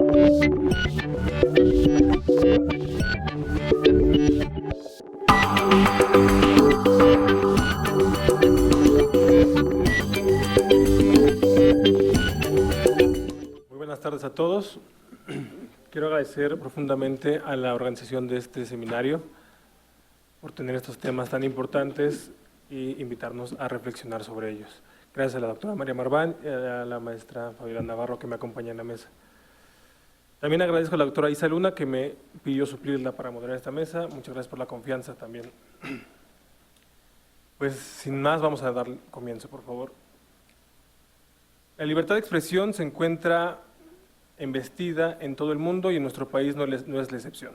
Muy buenas tardes a todos. Quiero agradecer profundamente a la organización de este seminario por tener estos temas tan importantes e invitarnos a reflexionar sobre ellos. Gracias a la doctora María Marván y a la maestra Fabiola Navarro que me acompaña en la mesa. También agradezco a la doctora Isa Luna que me pidió suplirla para moderar esta mesa. Muchas gracias por la confianza también. Pues sin más vamos a dar comienzo, por favor. La libertad de expresión se encuentra embestida en todo el mundo y en nuestro país no es la excepción.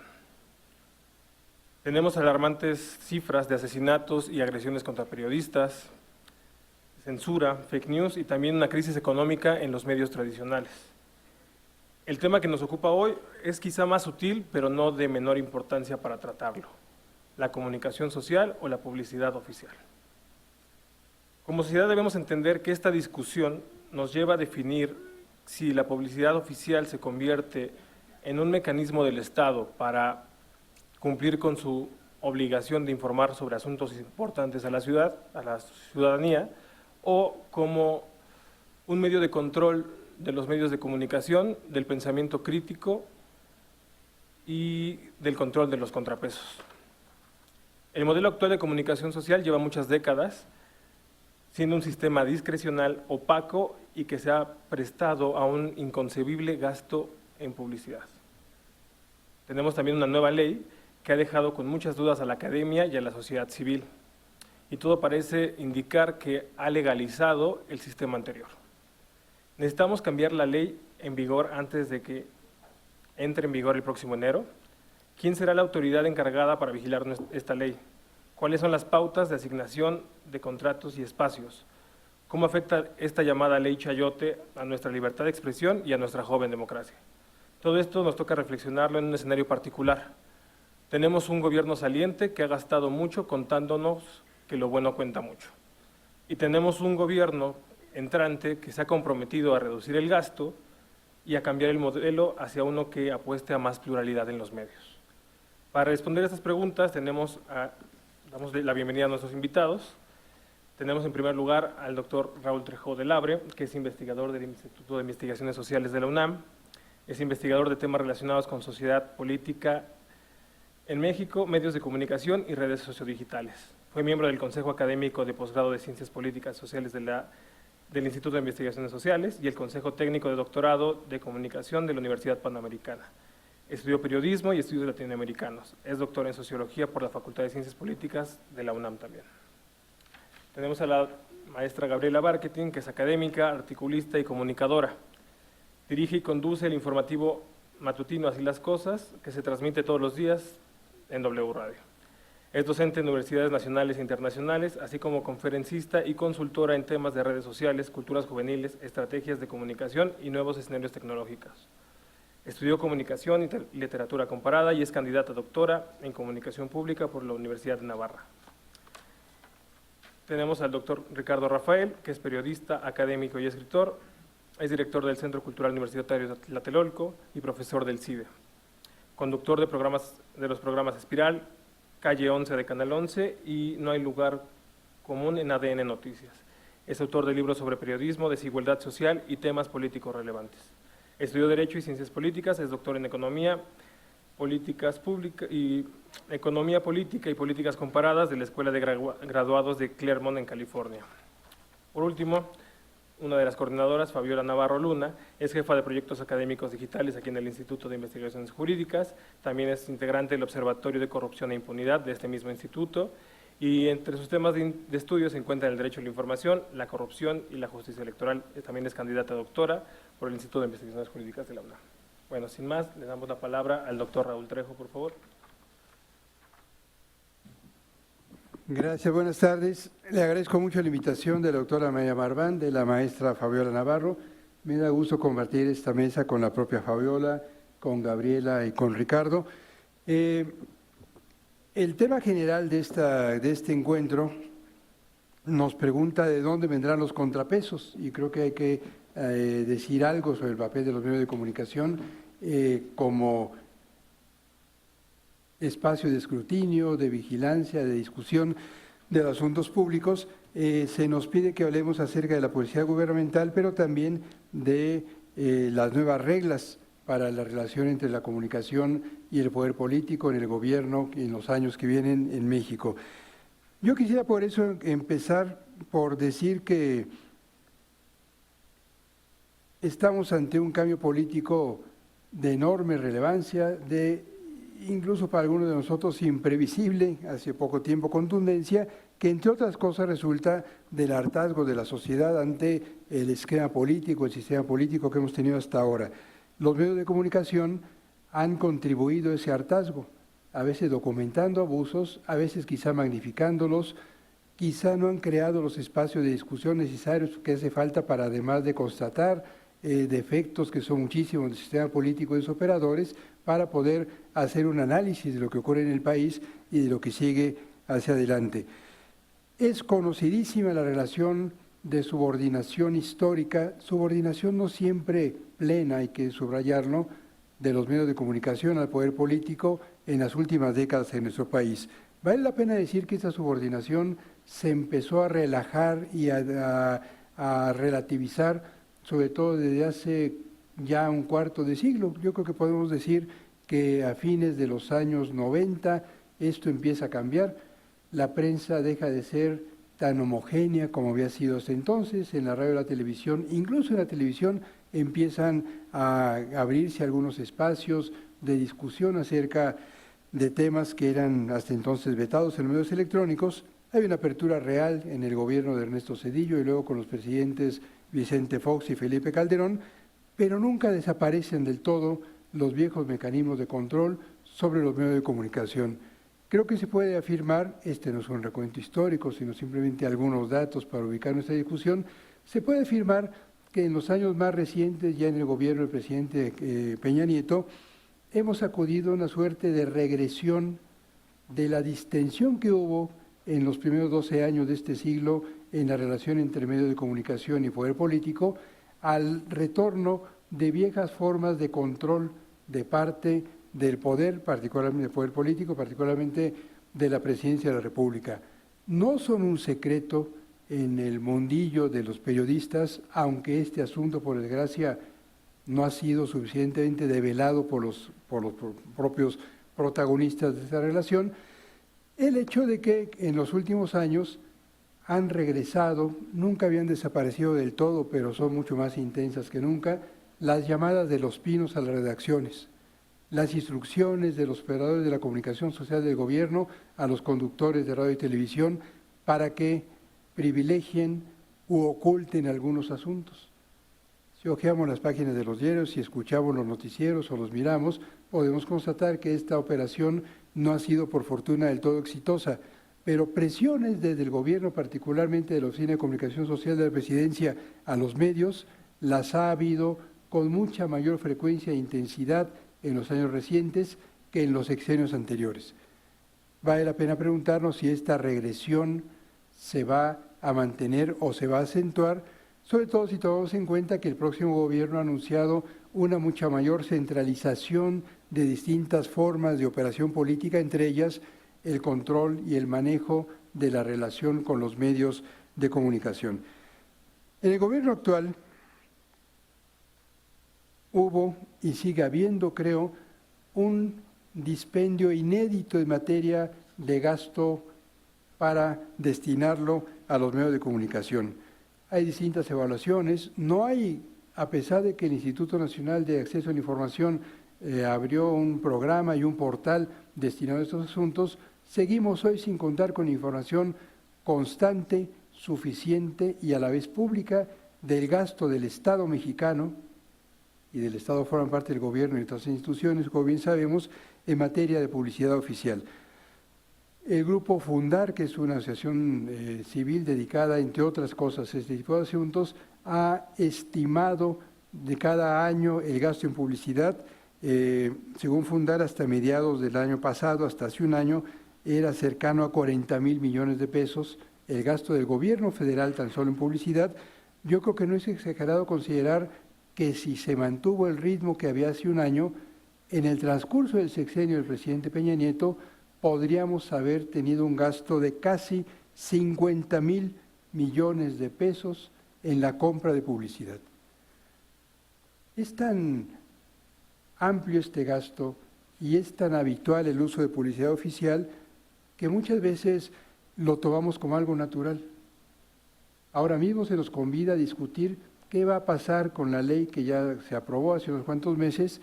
Tenemos alarmantes cifras de asesinatos y agresiones contra periodistas, censura, fake news y también una crisis económica en los medios tradicionales. El tema que nos ocupa hoy es quizá más sutil, pero no de menor importancia para tratarlo: la comunicación social o la publicidad oficial. Como sociedad debemos entender que esta discusión nos lleva a definir si la publicidad oficial se convierte en un mecanismo del Estado para cumplir con su obligación de informar sobre asuntos importantes a la ciudadanía, o como un medio de control de los medios de comunicación, del pensamiento crítico y del control de los contrapesos. El modelo actual de comunicación social lleva muchas décadas siendo un sistema discrecional, opaco y que se ha prestado a un inconcebible gasto en publicidad. Tenemos también una nueva ley que ha dejado con muchas dudas a la academia y a la sociedad civil, y todo parece indicar que ha legalizado el sistema anterior. Necesitamos cambiar la ley en vigor antes de que entre en vigor el próximo enero. ¿Quién será la autoridad encargada para vigilar esta ley? ¿Cuáles son las pautas de asignación de contratos y espacios? ¿Cómo afecta esta llamada ley chayote a nuestra libertad de expresión y a nuestra joven democracia? Todo esto nos toca reflexionarlo en un escenario particular. Tenemos un gobierno saliente que ha gastado mucho contándonos que lo bueno cuenta mucho. Y tenemos un gobierno entrante que se ha comprometido a reducir el gasto y a cambiar el modelo hacia uno que apueste a más pluralidad en los medios. Para responder a estas preguntas damos la bienvenida a nuestros invitados. Tenemos en primer lugar al doctor Raúl Trejo del Abre, que es investigador del Instituto de Investigaciones Sociales de la UNAM, es investigador de temas relacionados con sociedad política en México, medios de comunicación y redes sociodigitales. Fue miembro del Consejo Académico de Posgrado de Ciencias Políticas Sociales del Instituto de Investigaciones Sociales y el Consejo Técnico de Doctorado de Comunicación de la Universidad Panamericana. Estudió periodismo y estudios latinoamericanos. Es doctor en Sociología por la Facultad de Ciencias Políticas de la UNAM también. Tenemos a la maestra Gabriela Barquetín, que es académica, articulista y comunicadora. Dirige y conduce el informativo matutino Así las Cosas, que se transmite todos los días en W Radio. Es docente en universidades nacionales e internacionales, así como conferencista y consultora en temas de redes sociales, culturas juveniles, estrategias de comunicación y nuevos escenarios tecnológicos. Estudió comunicación y literatura comparada y es candidata a doctora en comunicación pública por la Universidad de Navarra. Tenemos al doctor Ricardo Rafael, que es periodista, académico y escritor, es director del Centro Cultural Universitario de Tlatelolco y profesor del CIDE, conductor de los programas Espiral, Calle 11 de Canal 11 y No hay lugar común en ADN Noticias. Es autor de libros sobre periodismo, desigualdad social y temas políticos relevantes. Estudió Derecho y Ciencias Políticas, es doctor en Economía Política y Políticas Comparadas de la Escuela de Graduados de Claremont en California. Por último, una de las coordinadoras, Fabiola Navarro Luna, es jefa de proyectos académicos digitales aquí en el Instituto de Investigaciones Jurídicas, también es integrante del Observatorio de Corrupción e Impunidad de este mismo instituto, y entre sus temas de estudio se encuentran el derecho a la información, la corrupción y la justicia electoral. También es candidata a doctora por el Instituto de Investigaciones Jurídicas de la UNAM. Bueno, sin más, le damos la palabra al doctor Raúl Trejo, por favor. Gracias, buenas tardes. Le agradezco mucho la invitación de la doctora María Marván, de la maestra Fabiola Navarro. Me da gusto compartir esta mesa con la propia Fabiola, con Gabriela y con Ricardo. El tema general de este encuentro nos pregunta de dónde vendrán los contrapesos, y creo que hay que decir algo sobre el papel de los medios de comunicación como espacio de escrutinio, de vigilancia, de discusión de los asuntos públicos, se nos pide que hablemos acerca de la publicidad gubernamental, pero también de las nuevas reglas para la relación entre la comunicación y el poder político en el gobierno en los años que vienen en México. Yo quisiera por eso empezar por decir que estamos ante un cambio político de enorme relevancia, incluso para algunos de nosotros imprevisible, hace poco tiempo contundencia, que entre otras cosas resulta del hartazgo de la sociedad ante el esquema político, el sistema político que hemos tenido hasta ahora. Los medios de comunicación han contribuido a ese hartazgo, a veces documentando abusos, a veces quizá magnificándolos, quizá no han creado los espacios de discusión necesarios que hace falta para, además de constatar defectos que son muchísimos del sistema político y de sus operadores, para poder hacer un análisis de lo que ocurre en el país y de lo que sigue hacia adelante. Es conocidísima la relación de subordinación histórica, subordinación no siempre plena, hay que subrayarlo, de los medios de comunicación al poder político en las últimas décadas en nuestro país. Vale la pena decir que esta subordinación se empezó a relajar y a relativizar, sobre todo desde hace ya un cuarto de siglo. Yo creo que podemos decir que a fines de los años 90 esto empieza a cambiar. La prensa deja de ser tan homogénea como había sido hasta entonces. En la radio y la televisión, incluso en la televisión, empiezan a abrirse algunos espacios de discusión acerca de temas que eran hasta entonces vetados en los medios electrónicos. Hay una apertura real en el gobierno de Ernesto Zedillo y luego con los presidentes Vicente Fox y Felipe Calderón, pero nunca desaparecen del todo los viejos mecanismos de control sobre los medios de comunicación. Creo que se puede afirmar, este no es un recuento histórico, sino simplemente algunos datos para ubicar nuestra discusión, se puede afirmar que en los años más recientes, ya en el gobierno del presidente Peña Nieto, hemos acudido a una suerte de regresión de la distensión que hubo en los primeros 12 años de este siglo en la relación entre medios de comunicación y poder político, al retorno de viejas formas de control de parte del poder, particularmente del poder político, particularmente de la presidencia de la República. No son un secreto en el mundillo de los periodistas, aunque este asunto, por desgracia, no ha sido suficientemente develado por los propios protagonistas de esta relación, el hecho de que en los últimos años han regresado, nunca habían desaparecido del todo, pero son mucho más intensas que nunca, las llamadas de los pinos a las redacciones, las instrucciones de los operadores de la comunicación social del gobierno a los conductores de radio y televisión para que privilegien u oculten algunos asuntos. Si hojeamos las páginas de los diarios, si escuchamos los noticieros o los miramos, podemos constatar que esta operación no ha sido por fortuna del todo exitosa, pero presiones desde el gobierno, particularmente de la Oficina de Comunicación Social de la Presidencia a los medios, las ha habido con mucha mayor frecuencia e intensidad en los años recientes que en los sexenios anteriores. Vale la pena preguntarnos si esta regresión se va a mantener o se va a acentuar, sobre todo si tomamos en cuenta que el próximo gobierno ha anunciado una mucha mayor centralización de distintas formas de operación política, entre ellas el control y el manejo de la relación con los medios de comunicación. En el gobierno actual hubo y sigue habiendo, creo, un dispendio inédito en materia de gasto para destinarlo a los medios de comunicación. Hay distintas evaluaciones, no hay, a pesar de que el Instituto Nacional de Acceso a la Información abrió un programa y un portal destinado a estos asuntos, seguimos hoy sin contar con información constante, suficiente y a la vez pública del gasto del Estado mexicano, y del Estado forman parte del gobierno y otras instituciones, como bien sabemos, en materia de publicidad oficial. El Grupo Fundar, que es una asociación civil dedicada, entre otras cosas, a este tipo de asuntos, ha estimado de cada año el gasto en publicidad. Según Fundar, hasta mediados del año pasado, hasta hace un año, era cercano a 40,000 millones de pesos el gasto del gobierno federal tan solo en publicidad. Yo creo que no es exagerado considerar que si se mantuvo el ritmo que había hace un año, en el transcurso del sexenio del presidente Peña Nieto, podríamos haber tenido un gasto de casi 50,000 millones de pesos en la compra de publicidad. Es tan amplio este gasto y es tan habitual el uso de publicidad oficial que muchas veces lo tomamos como algo natural. Ahora mismo se nos convida a discutir qué va a pasar con la ley que ya se aprobó hace unos cuantos meses,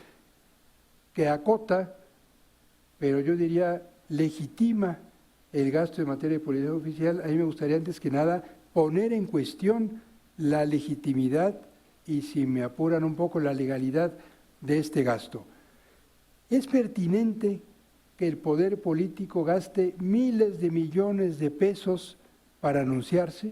que acota, pero yo diría legitima el gasto en materia de publicidad oficial. A mí me gustaría antes que nada poner en cuestión la legitimidad y, si me apuran un poco, la legalidad de este gasto. ¿Es pertinente que el poder político gaste miles de millones de pesos para anunciarse?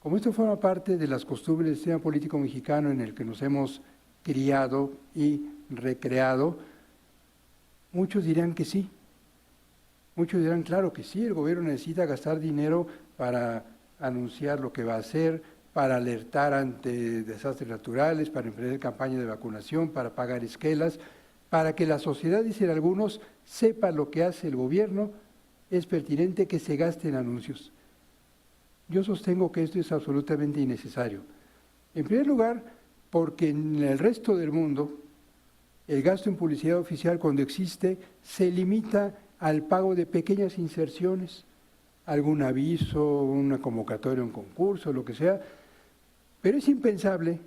Como esto forma parte de las costumbres del sistema político mexicano en el que nos hemos criado y recreado, muchos dirán que sí. Muchos dirán, claro que sí, el gobierno necesita gastar dinero para anunciar lo que va a hacer, para alertar ante desastres naturales, para emprender campañas de vacunación, para pagar esquelas, para que la sociedad, dicen algunos, sepa lo que hace el gobierno. Es pertinente que se gaste en anuncios. Yo sostengo que esto es absolutamente innecesario. En primer lugar, porque en el resto del mundo el gasto en publicidad oficial, cuando existe, se limita al pago de pequeñas inserciones, algún aviso, una convocatoria, un concurso, lo que sea. Pero es impensable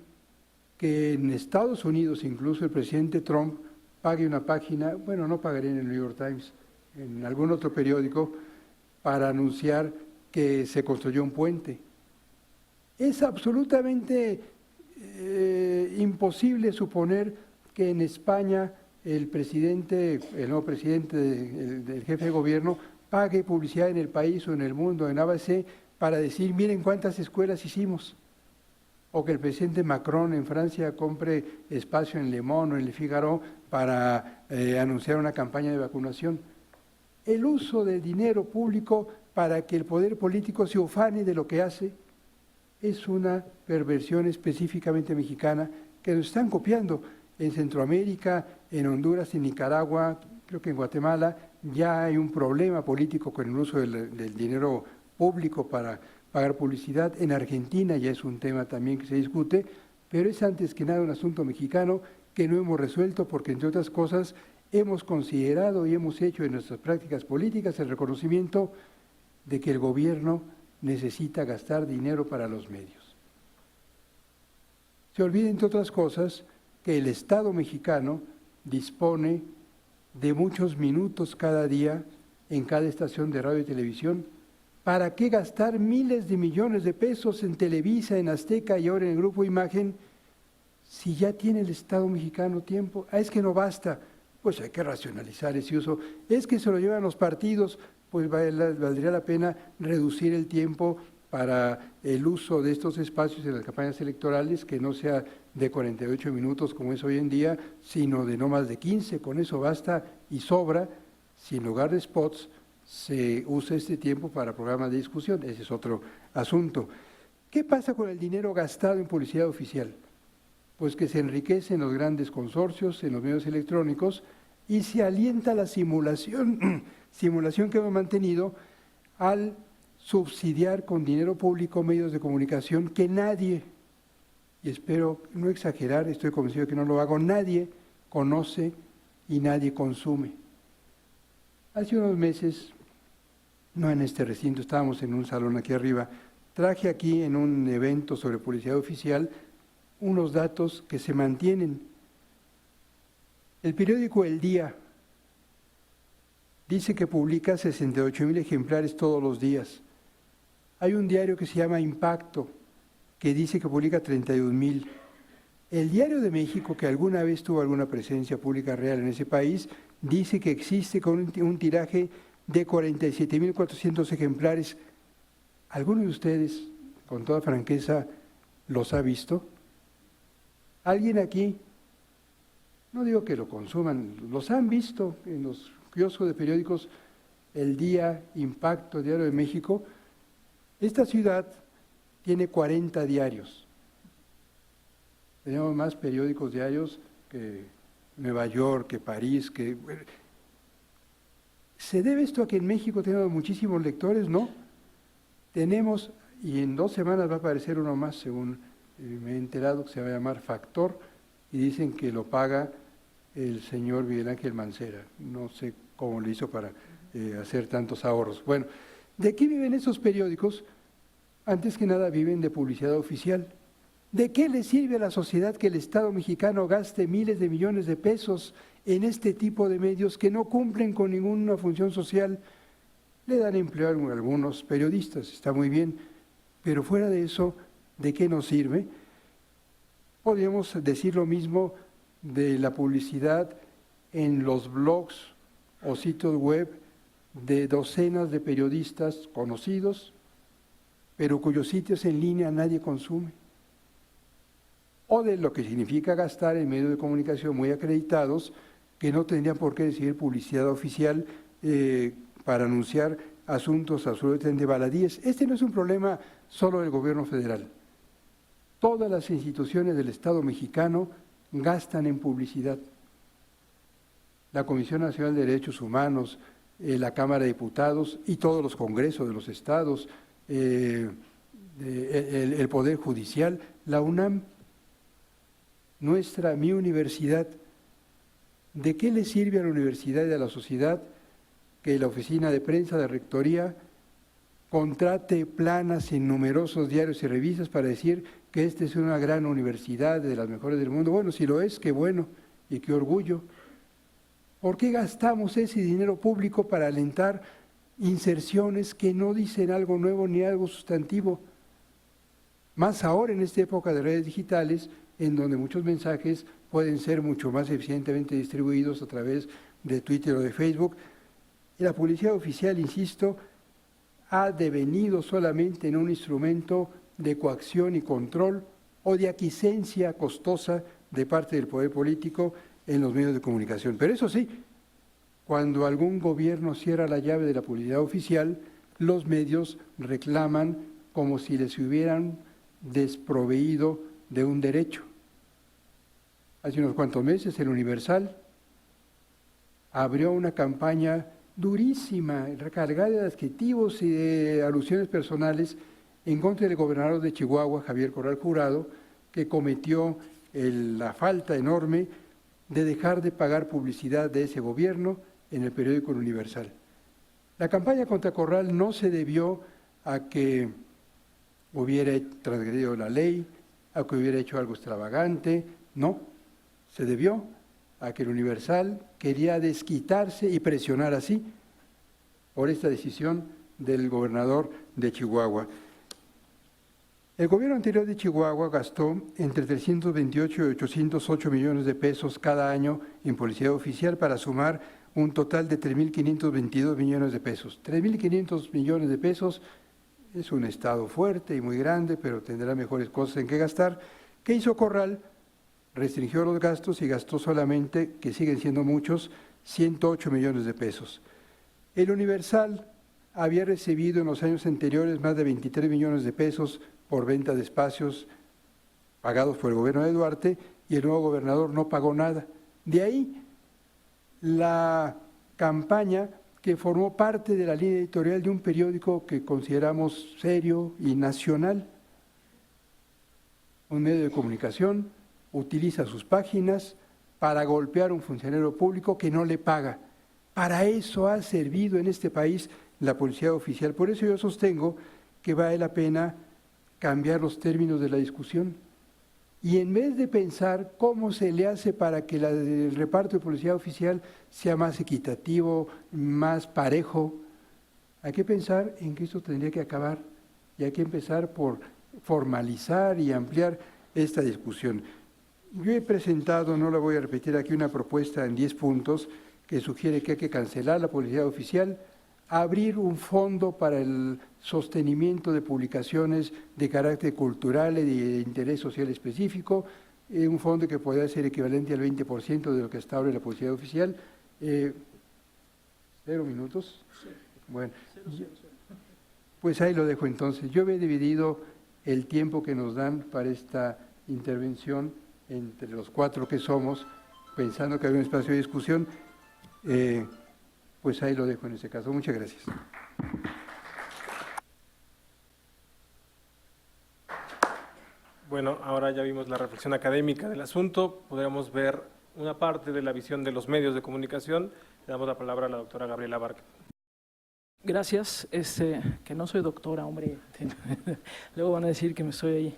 que en Estados Unidos, incluso el presidente Trump, pague una página, bueno, no pagaría en el New York Times, en algún otro periódico, para anunciar que se construyó un puente. Es absolutamente imposible suponer que en España el nuevo presidente, el jefe de gobierno, pague publicidad en el país o en el mundo, en ABC, para decir, miren cuántas escuelas hicimos. O que el presidente Macron en Francia compre espacio en Le Monde o en Le Figaro para anunciar una campaña de vacunación. El uso de dinero público para que el poder político se ufane de lo que hace es una perversión específicamente mexicana que nos están copiando. En Centroamérica, en Honduras, en Nicaragua, creo que en Guatemala, ya hay un problema político con el uso del dinero público para pagar publicidad. En Argentina ya es un tema también que se discute, pero es antes que nada un asunto mexicano que no hemos resuelto porque, entre otras cosas, hemos considerado y hemos hecho en nuestras prácticas políticas el reconocimiento de que el gobierno necesita gastar dinero para los medios. Se olvida, entre otras cosas, que el Estado mexicano dispone de muchos minutos cada día en cada estación de radio y televisión. ¿Para qué gastar miles de millones de pesos en Televisa, en Azteca y ahora en el Grupo Imagen, si ya tiene el Estado mexicano tiempo? Es que no basta, pues hay que racionalizar ese uso. Es que se lo llevan los partidos, pues valdría la pena reducir el tiempo para el uso de estos espacios en las campañas electorales, que no sea de 48 minutos como es hoy en día, sino de no más de 15, con eso basta y sobra, si en lugar de spots se usa este tiempo para programas de discusión. Ese es otro asunto. ¿Qué pasa con el dinero gastado en publicidad oficial? Pues que se enriquecen los grandes consorcios en los medios electrónicos y se alienta la simulación que hemos mantenido al subsidiar con dinero público medios de comunicación que nadie, y espero no exagerar, estoy convencido de que no lo hago, nadie conoce y nadie consume. Hace unos meses, no en este recinto, estábamos en un salón aquí arriba, traje aquí en un evento sobre publicidad oficial unos datos que se mantienen. El periódico El Día dice que publica 68,000 ejemplares todos los días. Hay un diario que se llama Impacto, que dice que publica 31,000. El Diario de México, que alguna vez tuvo alguna presencia pública real en ese país, dice que existe con un tiraje de 47,400 ejemplares. ¿Alguno de ustedes, con toda franqueza, los ha visto? ¿Alguien aquí? No digo que lo consuman, los han visto en los kioscos de periódicos El Día, Impacto, Diario de México. Esta ciudad tiene 40 diarios. Teníamos más periódicos diarios que Nueva York, que París, que... ¿Se debe esto a que en México tenemos muchísimos lectores? No. Tenemos, y en 2 semanas va a aparecer uno más, según me he enterado, que se va a llamar Factor, y dicen que lo paga el señor Miguel Ángel Mancera. No sé cómo le hizo para hacer tantos ahorros. Bueno, ¿de qué viven esos periódicos? Antes que nada viven de publicidad oficial. ¿De qué le sirve a la sociedad que el Estado mexicano gaste miles de millones de pesos en este tipo de medios que no cumplen con ninguna función social? Le dan empleo a algunos periodistas, está muy bien, pero fuera de eso, ¿de qué nos sirve? Podríamos decir lo mismo de la publicidad en los blogs o sitios web de docenas de periodistas conocidos, pero cuyos sitios en línea nadie consume. O de lo que significa gastar en medios de comunicación muy acreditados que no tendrían por qué recibir publicidad oficial para anunciar asuntos absolutamente baladíes. Este no es un problema solo del gobierno federal. Todas las instituciones del Estado mexicano gastan en publicidad. La Comisión Nacional de Derechos Humanos, la Cámara de Diputados y todos los congresos de los estados, el Poder Judicial, la UNAM, mi universidad. ¿De qué le sirve a la universidad y a la sociedad que la oficina de prensa de rectoría contrate planas en numerosos diarios y revistas para decir que esta es una gran universidad, de las mejores del mundo? Bueno, si lo es, qué bueno y qué orgullo. ¿Por qué gastamos ese dinero público para alentar inserciones que no dicen algo nuevo ni algo sustantivo? Más ahora en esta época de redes digitales, en donde muchos mensajes pueden ser mucho más eficientemente distribuidos a través de Twitter o de Facebook. Y la publicidad oficial, insisto, ha devenido solamente en un instrumento de coacción y control o de aquiescencia costosa de parte del poder político en los medios de comunicación. Pero eso sí, cuando algún gobierno cierra la llave de la publicidad oficial, los medios reclaman como si les hubieran desproveído de un derecho. Hace unos cuantos meses el Universal abrió una campaña durísima, recargada de adjetivos y de alusiones personales en contra del gobernador de Chihuahua, Javier Corral Jurado, que cometió la falta enorme de dejar de pagar publicidad de ese gobierno en el periódico El Universal. La campaña contra Corral no se debió a que hubiera transgredido la ley, a que hubiera hecho algo extravagante, no. Se debió a que el Universal quería desquitarse y presionar así por esta decisión del gobernador de Chihuahua. El gobierno anterior de Chihuahua gastó entre 328 y 808 millones de pesos cada año en publicidad oficial para sumar un total de 3.522 millones de pesos. 3.500 millones de pesos es un estado fuerte y muy grande, pero tendrá mejores cosas en qué gastar. ¿Qué hizo Corral? Restringió los gastos y gastó solamente, que siguen siendo muchos, 108 millones de pesos. El Universal había recibido en los años anteriores más de 23 millones de pesos por venta de espacios pagados por el gobierno de Duarte y el nuevo gobernador no pagó nada. De ahí la campaña que formó parte de la línea editorial de un periódico que consideramos serio y nacional. Un medio de comunicación utiliza sus páginas para golpear a un funcionario público que no le paga. Para eso ha servido en este país la publicidad oficial. Por eso yo sostengo que vale la pena cambiar los términos de la discusión. Y en vez de pensar cómo se le hace para que el reparto de publicidad oficial sea más equitativo, más parejo, hay que pensar en que esto tendría que acabar y hay que empezar por formalizar y ampliar esta discusión. Yo he presentado, no la voy a repetir aquí, una propuesta en 10 puntos que sugiere que hay que cancelar la publicidad oficial, abrir un fondo para el sostenimiento de publicaciones de carácter cultural y de interés social específico, un fondo que podría ser equivalente al 20% de lo que establece la publicidad oficial. 0 minutos. Sí. Bueno, pues ahí lo dejo entonces. Yo he dividido el tiempo que nos dan para esta intervención entre los 4 que somos, pensando que hay un espacio de discusión, pues ahí lo dejo en ese caso. Muchas gracias. Bueno, ahora ya vimos la reflexión académica del asunto, podríamos ver una parte de la visión de los medios de comunicación. Le damos la palabra a la doctora Gabriela Barca. Gracias, que no soy doctora, hombre. Luego van a decir que soy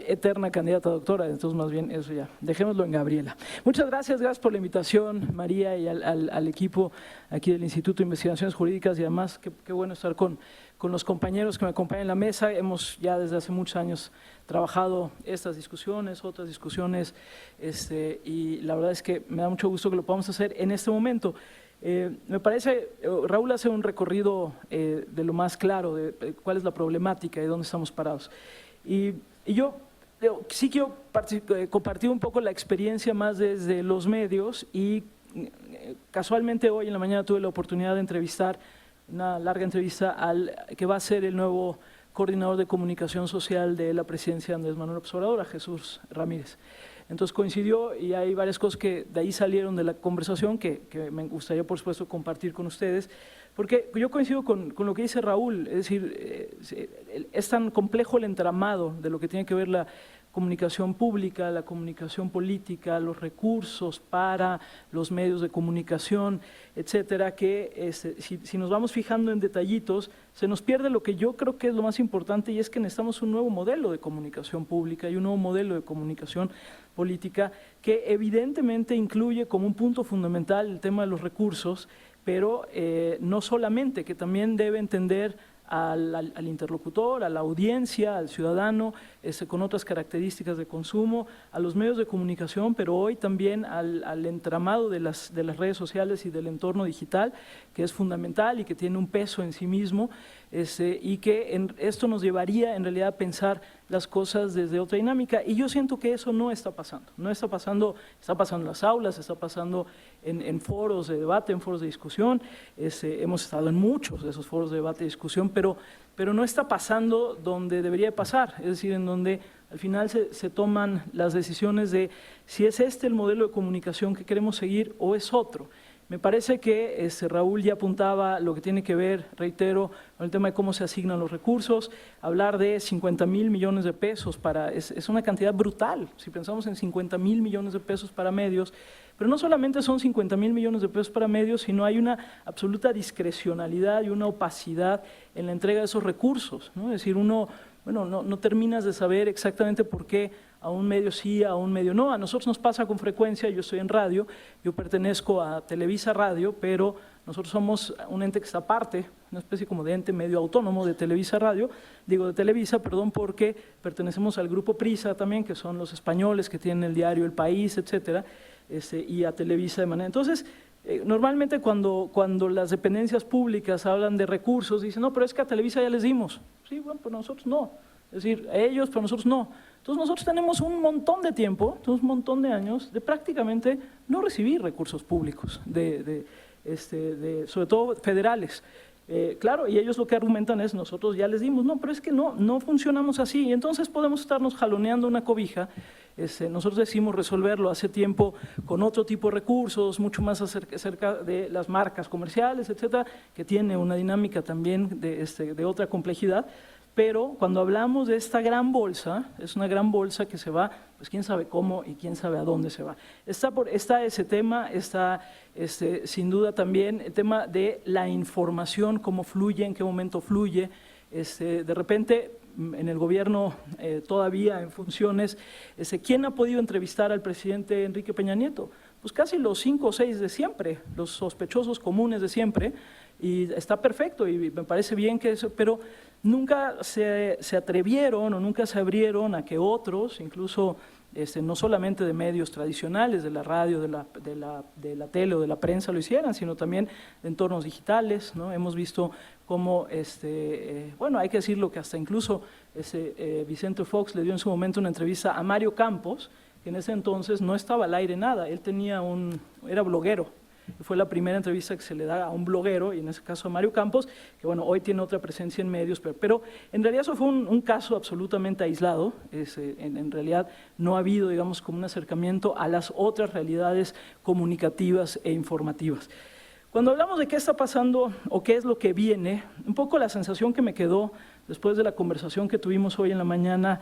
eterna candidata a doctora, entonces más bien eso ya, dejémoslo en Gabriela. Muchas gracias por la invitación, María, y al equipo aquí del Instituto de Investigaciones Jurídicas, y además qué bueno estar con los compañeros que me acompañan en la mesa. Hemos ya desde hace muchos años trabajado estas discusiones, otras discusiones, y la verdad es que me da mucho gusto que lo podamos hacer en este momento. Me parece, Raúl hace un recorrido de lo más claro, de cuál es la problemática y dónde estamos parados. Y yo sí quiero compartir un poco la experiencia más desde los medios, y casualmente hoy en la mañana tuve la oportunidad de entrevistar, una larga entrevista, al que va a ser el nuevo coordinador de comunicación social de la presidencia de Andrés Manuel López Obrador, a Jesús Ramírez. Entonces coincidió, y hay varias cosas que de ahí salieron de la conversación que me gustaría, por supuesto, compartir con ustedes, porque yo coincido con lo que dice Raúl. Es decir, es tan complejo el entramado de lo que tiene que ver la comunicación pública, la comunicación política, los recursos para los medios de comunicación, etcétera, que si nos vamos fijando en detallitos, se nos pierde lo que yo creo que es lo más importante, y es que necesitamos un nuevo modelo de comunicación pública y un nuevo modelo de comunicación política que evidentemente incluye como un punto fundamental el tema de los recursos, pero no solamente, que también debe entender al interlocutor, a la audiencia, al ciudadano, con otras características de consumo, a los medios de comunicación, pero hoy también al entramado de las redes sociales y del entorno digital, que es fundamental y que tiene un peso en sí mismo, y que esto nos llevaría en realidad a pensar las cosas desde otra dinámica. Y yo siento que eso no está pasando, está pasando en las aulas, está pasando en foros de debate, en foros de discusión. Hemos estado en muchos de esos foros de debate y discusión, pero no está pasando donde debería pasar, es decir, en donde al final se toman las decisiones de si es el modelo de comunicación que queremos seguir o es otro. Me parece que Raúl ya apuntaba lo que tiene que ver, reitero, con el tema de cómo se asignan los recursos. Hablar de 50,000 millones de pesos es una cantidad brutal, si pensamos en 50,000 millones de pesos para medios, pero no solamente son 50,000 millones de pesos para medios, sino hay una absoluta discrecionalidad y una opacidad en la entrega de esos recursos, ¿no? Es decir, no terminas de saber exactamente por qué a un medio sí, a un medio no. A nosotros nos pasa con frecuencia. Yo estoy en radio, yo pertenezco a Televisa Radio, pero nosotros somos un ente que está aparte, una especie como de ente medio autónomo de Televisa Radio, digo de Televisa, perdón, porque pertenecemos al grupo Prisa también, que son los españoles que tienen el diario El País, etcétera, y a Televisa de manera. Entonces, normalmente cuando las dependencias públicas hablan de recursos, dicen, no, pero es que a Televisa ya les dimos. Sí, bueno, pues nosotros no. Es decir, a ellos, pero nosotros no. Entonces nosotros tenemos un montón de tiempo, un montón de años de prácticamente no recibir recursos públicos, sobre todo federales. Claro, y ellos lo que argumentan es, nosotros ya les dimos, no, pero es que no funcionamos así, y entonces podemos estarnos jaloneando una cobija. Nosotros decidimos resolverlo hace tiempo con otro tipo de recursos, mucho más acerca de las marcas comerciales, etcétera, que tiene una dinámica también de otra complejidad. Pero cuando hablamos de esta gran bolsa, es una gran bolsa que se va, pues quién sabe cómo y quién sabe a dónde se va. Está ese tema, está sin duda también el tema de la información, cómo fluye, en qué momento fluye. De repente, en el gobierno todavía en funciones, ¿quién ha podido entrevistar al presidente Enrique Peña Nieto? Pues casi los 5 o 6 de siempre, los sospechosos comunes de siempre, y está perfecto y me parece bien que eso, pero nunca se atrevieron o nunca se abrieron a que otros, incluso no solamente de medios tradicionales, de la radio, de la tele o de la prensa lo hicieran, sino también de entornos digitales, ¿no? Hemos visto cómo, bueno, hay que decirlo que hasta incluso Vicente Fox le dio en su momento una entrevista a Mario Campos, que en ese entonces no estaba al aire nada, él era bloguero. Fue la primera entrevista que se le da a un bloguero, y en ese caso a Mario Campos, que bueno, hoy tiene otra presencia en medios, pero en realidad eso fue un caso absolutamente aislado. En realidad no ha habido, digamos, como un acercamiento a las otras realidades comunicativas e informativas. Cuando hablamos de qué está pasando o qué es lo que viene, un poco la sensación que me quedó después de la conversación que tuvimos hoy en la mañana,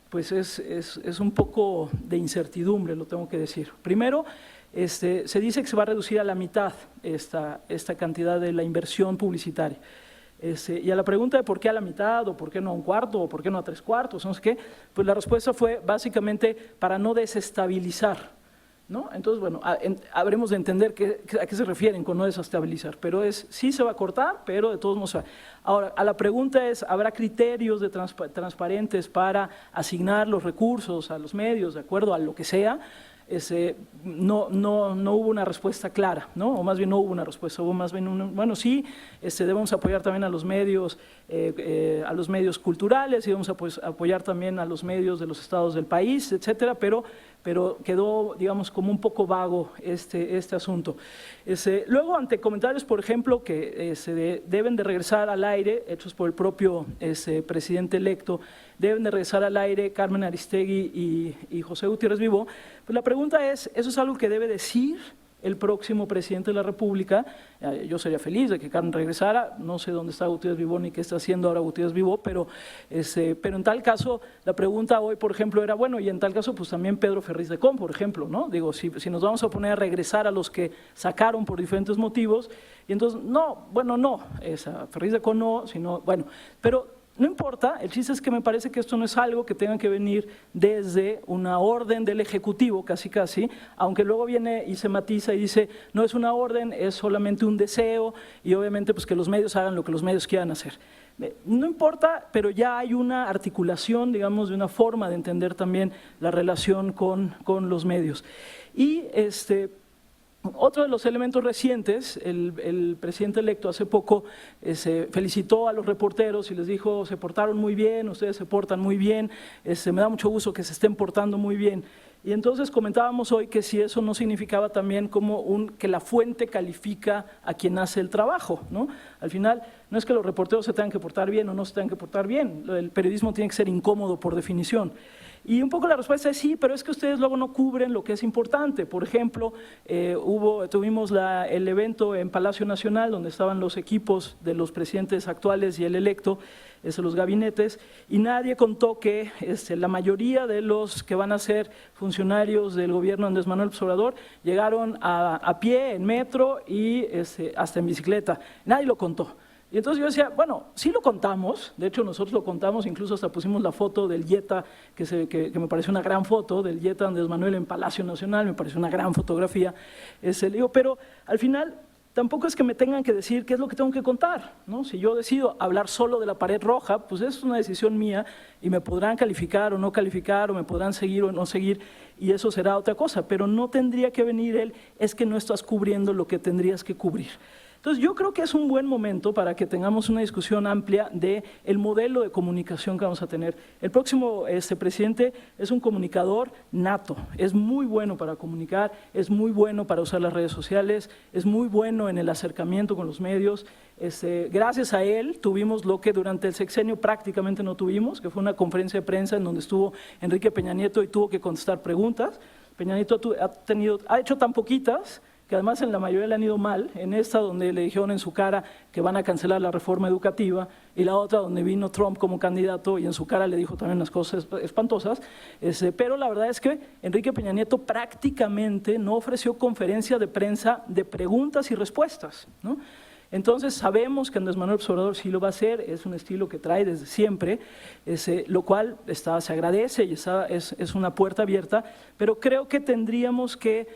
pues es un poco de incertidumbre, lo tengo que decir. Primero, se dice que se va a reducir a la mitad esta cantidad de la inversión publicitaria. Y a la pregunta de por qué a la mitad, o por qué no a un cuarto, o por qué no a 3/4, no sé qué, pues la respuesta fue básicamente para no desestabilizar, ¿no? Entonces, bueno, habremos de entender a qué se refieren con no desestabilizar, pero sí se va a cortar, pero de todos modos. Ahora, a la pregunta es, ¿habrá criterios transparentes para asignar los recursos a los medios de acuerdo a lo que sea? No hubo una respuesta clara, ¿no? O más bien no hubo una respuesta, hubo más bien bueno, sí, debemos apoyar también a los medios culturales, y debemos apoyar también a los medios de los estados del país, etcétera, pero quedó, digamos, como un poco vago este asunto. Luego, ante comentarios, por ejemplo, que deben de regresar al aire, hechos por el propio presidente electo, deben de regresar al aire Carmen Aristegui y José Gutiérrez Vivó, pues la pregunta es, ¿eso es algo que debe decir el próximo presidente de la República? Yo sería feliz de que Carmen regresara, no sé dónde está Gutiérrez Vivó ni qué está haciendo ahora Gutiérrez Vivó, pero en tal caso, la pregunta hoy, por ejemplo, era, bueno, y en tal caso, pues también Pedro Ferriz de Con, por ejemplo, ¿no? Digo, si nos vamos a poner a regresar a los que sacaron por diferentes motivos, y entonces, no, bueno, no, Ferriz de Con no, sino, bueno, pero no importa, el chiste es que me parece que esto no es algo que tenga que venir desde una orden del Ejecutivo, casi, aunque luego viene y se matiza y dice, no es una orden, es solamente un deseo, y obviamente pues que los medios hagan lo que los medios quieran hacer. No importa, pero ya hay una articulación, digamos, de una forma de entender también la relación con los medios. Y otro de los elementos recientes, el presidente electo hace poco se felicitó a los reporteros y les dijo, se portaron muy bien, ustedes se portan muy bien, me da mucho gusto que se estén portando muy bien. Y entonces comentábamos hoy que si eso no significaba también como que la fuente califica a quien hace el trabajo, ¿no? Al final, no es que los reporteros se tengan que portar bien o no se tengan que portar bien, el periodismo tiene que ser incómodo por definición. Y un poco la respuesta es sí, pero es que ustedes luego no cubren lo que es importante. Por ejemplo, tuvimos el evento en Palacio Nacional, donde estaban los equipos de los presidentes actuales y el electo, los gabinetes, y nadie contó que la mayoría de los que van a ser funcionarios del gobierno de Andrés Manuel López Obrador llegaron a pie, en metro y hasta en bicicleta. Nadie lo contó. Y entonces yo decía, bueno, sí lo contamos, de hecho nosotros lo contamos, incluso hasta pusimos la foto del Jetta, que me pareció una gran foto, del Jetta Andrés Manuel en Palacio Nacional, me pareció una gran fotografía, pero al final tampoco es que me tengan que decir qué es lo que tengo que contar, ¿no? Si yo decido hablar solo de la pared roja, pues es una decisión mía y me podrán calificar o no calificar, o me podrán seguir o no seguir, y eso será otra cosa, pero no tendría que venir es que no estás cubriendo lo que tendrías que cubrir. Entonces, yo creo que es un buen momento para que tengamos una discusión amplia del modelo de comunicación que vamos a tener. El próximo presidente es un comunicador nato, es muy bueno para comunicar, es muy bueno para usar las redes sociales, es muy bueno en el acercamiento con los medios. Gracias a él tuvimos lo que durante el sexenio prácticamente no tuvimos, que fue una conferencia de prensa en donde estuvo Enrique Peña Nieto y tuvo que contestar preguntas. Peña Nieto ha hecho tan poquitas que además en la mayoría le han ido mal, en esta donde le dijeron en su cara que van a cancelar la reforma educativa, y la otra donde vino Trump como candidato y en su cara le dijo también unas cosas espantosas, pero la verdad es que Enrique Peña Nieto prácticamente no ofreció conferencia de prensa de preguntas y respuestas, ¿no? Entonces sabemos que Andrés Manuel López Obrador sí lo va a hacer, es un estilo que trae desde siempre, lo cual se agradece y es una puerta abierta, pero creo que tendríamos que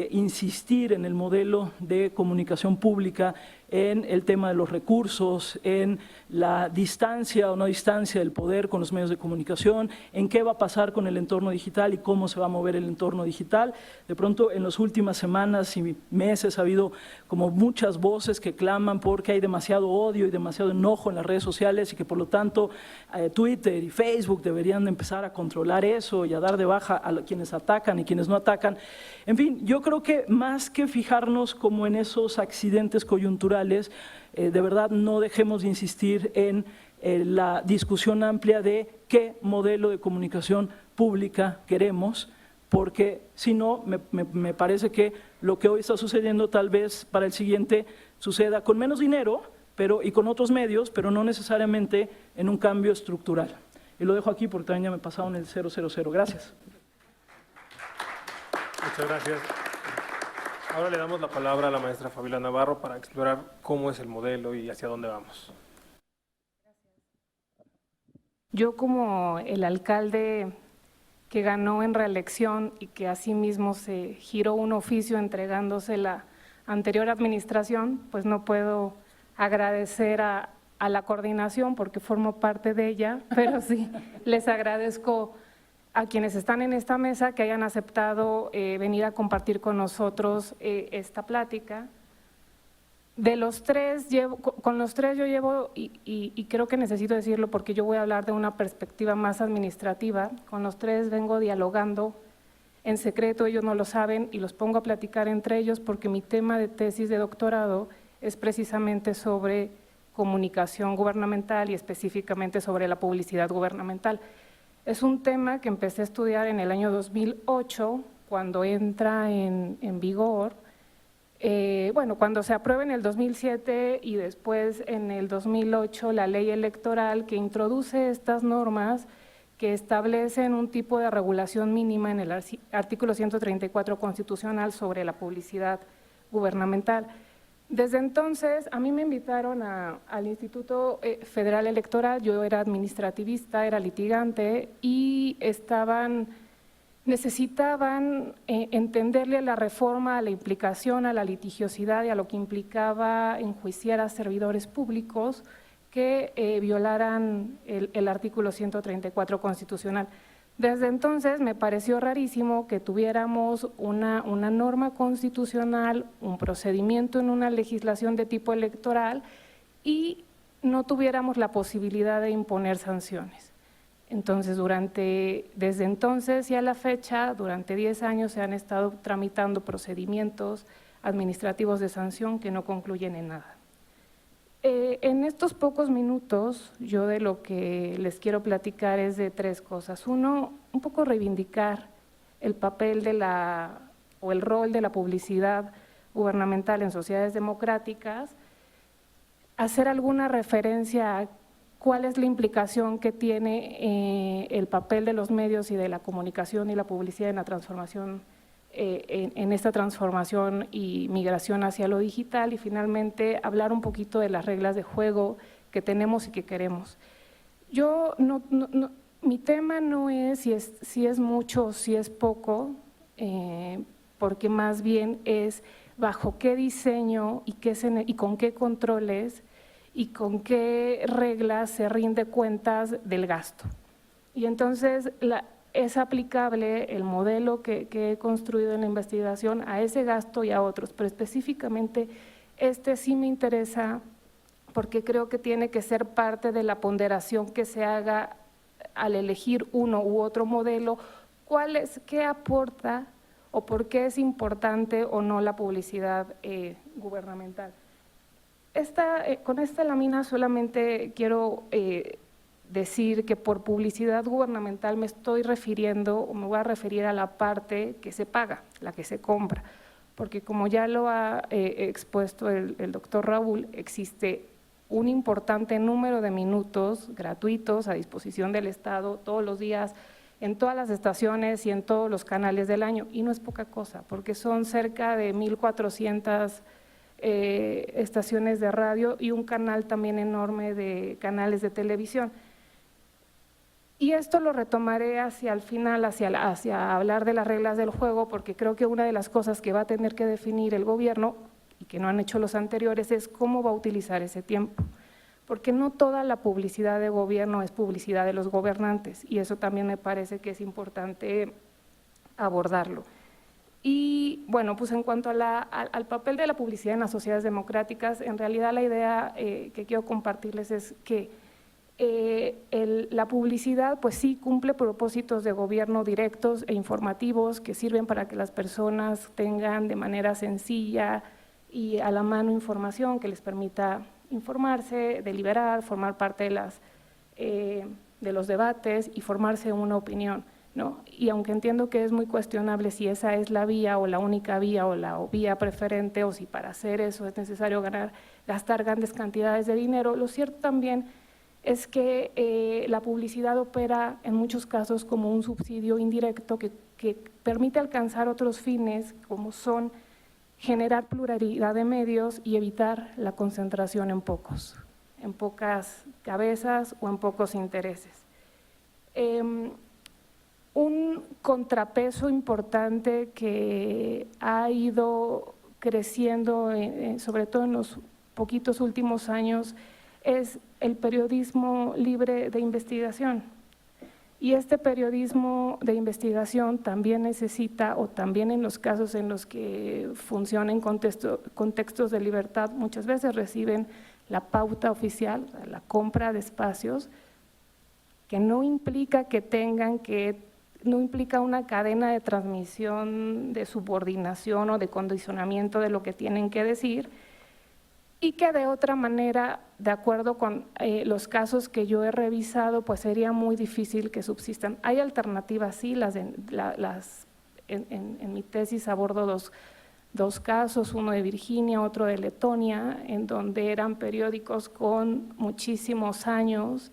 insistir en el modelo de comunicación pública en el tema de los recursos, en la distancia o no distancia del poder con los medios de comunicación, en qué va a pasar con el entorno digital y cómo se va a mover el entorno digital. De pronto, en las últimas semanas y meses ha habido como muchas voces que claman porque hay demasiado odio y demasiado enojo en las redes sociales y que por lo tanto Twitter y Facebook deberían empezar a controlar eso y a dar de baja a quienes atacan y quienes no atacan. En fin, yo creo que más que fijarnos como en esos accidentes coyunturales, de verdad no dejemos de insistir en la discusión amplia de qué modelo de comunicación pública queremos, porque si no, me parece que lo que hoy está sucediendo tal vez para el siguiente suceda con menos dinero y con otros medios, pero no necesariamente en un cambio estructural. Y lo dejo aquí porque también ya me pasaron el 000. Gracias. Muchas gracias. Ahora le damos la palabra a la maestra Fabiola Navarro para explorar cómo es el modelo y hacia dónde vamos. Yo, como el alcalde que ganó en reelección y que asimismo se giró un oficio entregándose la anterior administración, pues no puedo agradecer a la coordinación porque formo parte de ella, pero sí les agradezco a quienes están en esta mesa que hayan aceptado venir a compartir con nosotros esta plática. De los tres, con los tres yo llevo, y creo que necesito decirlo porque yo voy a hablar de una perspectiva más administrativa, con los tres vengo dialogando en secreto, ellos no lo saben, y los pongo a platicar entre ellos porque mi tema de tesis de doctorado es precisamente sobre comunicación gubernamental y específicamente sobre la publicidad gubernamental. Es un tema que empecé a estudiar en el año 2008, cuando entra en vigor, cuando se aprueba en el 2007 y después en el 2008 la ley electoral que introduce estas normas que establecen un tipo de regulación mínima en el artículo 134 constitucional sobre la publicidad gubernamental. Desde entonces, a mí me invitaron al Instituto Federal Electoral, yo era administrativista, era litigante y necesitaban entenderle la reforma a la implicación, a la litigiosidad y a lo que implicaba enjuiciar a servidores públicos que violaran el artículo 134 constitucional. Desde entonces me pareció rarísimo que tuviéramos una norma constitucional, un procedimiento en una legislación de tipo electoral y no tuviéramos la posibilidad de imponer sanciones. Entonces, desde entonces y a la fecha, durante 10 años se han estado tramitando procedimientos administrativos de sanción que no concluyen en nada. En estos pocos minutos, yo de lo que les quiero platicar es de tres cosas. Uno, un poco reivindicar el papel o el rol de la publicidad gubernamental en sociedades democráticas, hacer alguna referencia a cuál es la implicación que tiene el papel de los medios y de la comunicación y la publicidad en la transformación, en esta transformación y migración hacia lo digital, y finalmente hablar un poquito de las reglas de juego que tenemos y que queremos. Mi tema no es si es mucho o si es poco, porque más bien es bajo qué diseño y con qué controles y con qué reglas se rinde cuentas del gasto. Y entonces es aplicable el modelo que he construido en la investigación a ese gasto y a otros, pero específicamente sí me interesa porque creo que tiene que ser parte de la ponderación que se haga al elegir uno u otro modelo, qué aporta o por qué es importante o no la publicidad gubernamental. Con esta lámina solamente quiero decir que por publicidad gubernamental me estoy refiriendo o me voy a referir a la parte que se paga, la que se compra, porque como ya lo ha expuesto el doctor Raúl, existe un importante número de minutos gratuitos a disposición del Estado todos los días en todas las estaciones y en todos los canales del año, y no es poca cosa, porque son cerca de 1,400 estaciones de radio y un canal también enorme de canales de televisión. Y esto lo retomaré hacia el final, hacia hablar de las reglas del juego, porque creo que una de las cosas que va a tener que definir el gobierno y que no han hecho los anteriores es cómo va a utilizar ese tiempo, porque no toda la publicidad de gobierno es publicidad de los gobernantes, y eso también me parece que es importante abordarlo. Y bueno, pues en cuanto a al papel de la publicidad en las sociedades democráticas, en realidad la idea que quiero compartirles es que la publicidad pues sí cumple propósitos de gobierno directos e informativos que sirven para que las personas tengan de manera sencilla y a la mano información que les permita informarse, deliberar, formar parte de los debates y formarse una opinión, ¿no? Y aunque entiendo que es muy cuestionable si esa es la vía o la única vía o la vía preferente o si para hacer eso es necesario gastar grandes cantidades de dinero, lo cierto también es que la publicidad opera en muchos casos como un subsidio indirecto que permite alcanzar otros fines como son generar pluralidad de medios y evitar la concentración en pocas cabezas o en pocos intereses. Un contrapeso importante que ha ido creciendo, sobre todo en los poquitos últimos años, es el periodismo libre de investigación. Y este periodismo de investigación también necesita, o también en los casos en los que funciona en contextos de libertad, muchas veces reciben la pauta oficial, la compra de espacios, que no implica no implica una cadena de transmisión, de subordinación o de condicionamiento de lo que tienen que decir, y que de otra manera, de acuerdo con los casos que yo he revisado, pues sería muy difícil que subsistan. Hay alternativas, sí, en mi tesis abordo dos casos, uno de Virginia, otro de Letonia, en donde eran periódicos con muchísimos años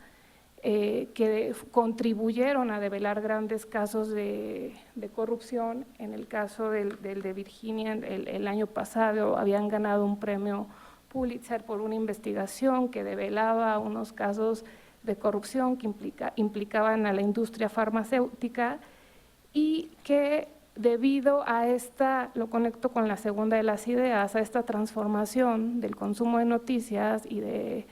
que contribuyeron a develar grandes casos de corrupción. En el caso del de Virginia, el año pasado habían ganado un premio Pulitzer por una investigación que develaba unos casos de corrupción que implicaban a la industria farmacéutica y que debido a lo conecto con la segunda de las ideas, a esta transformación del consumo de noticias y de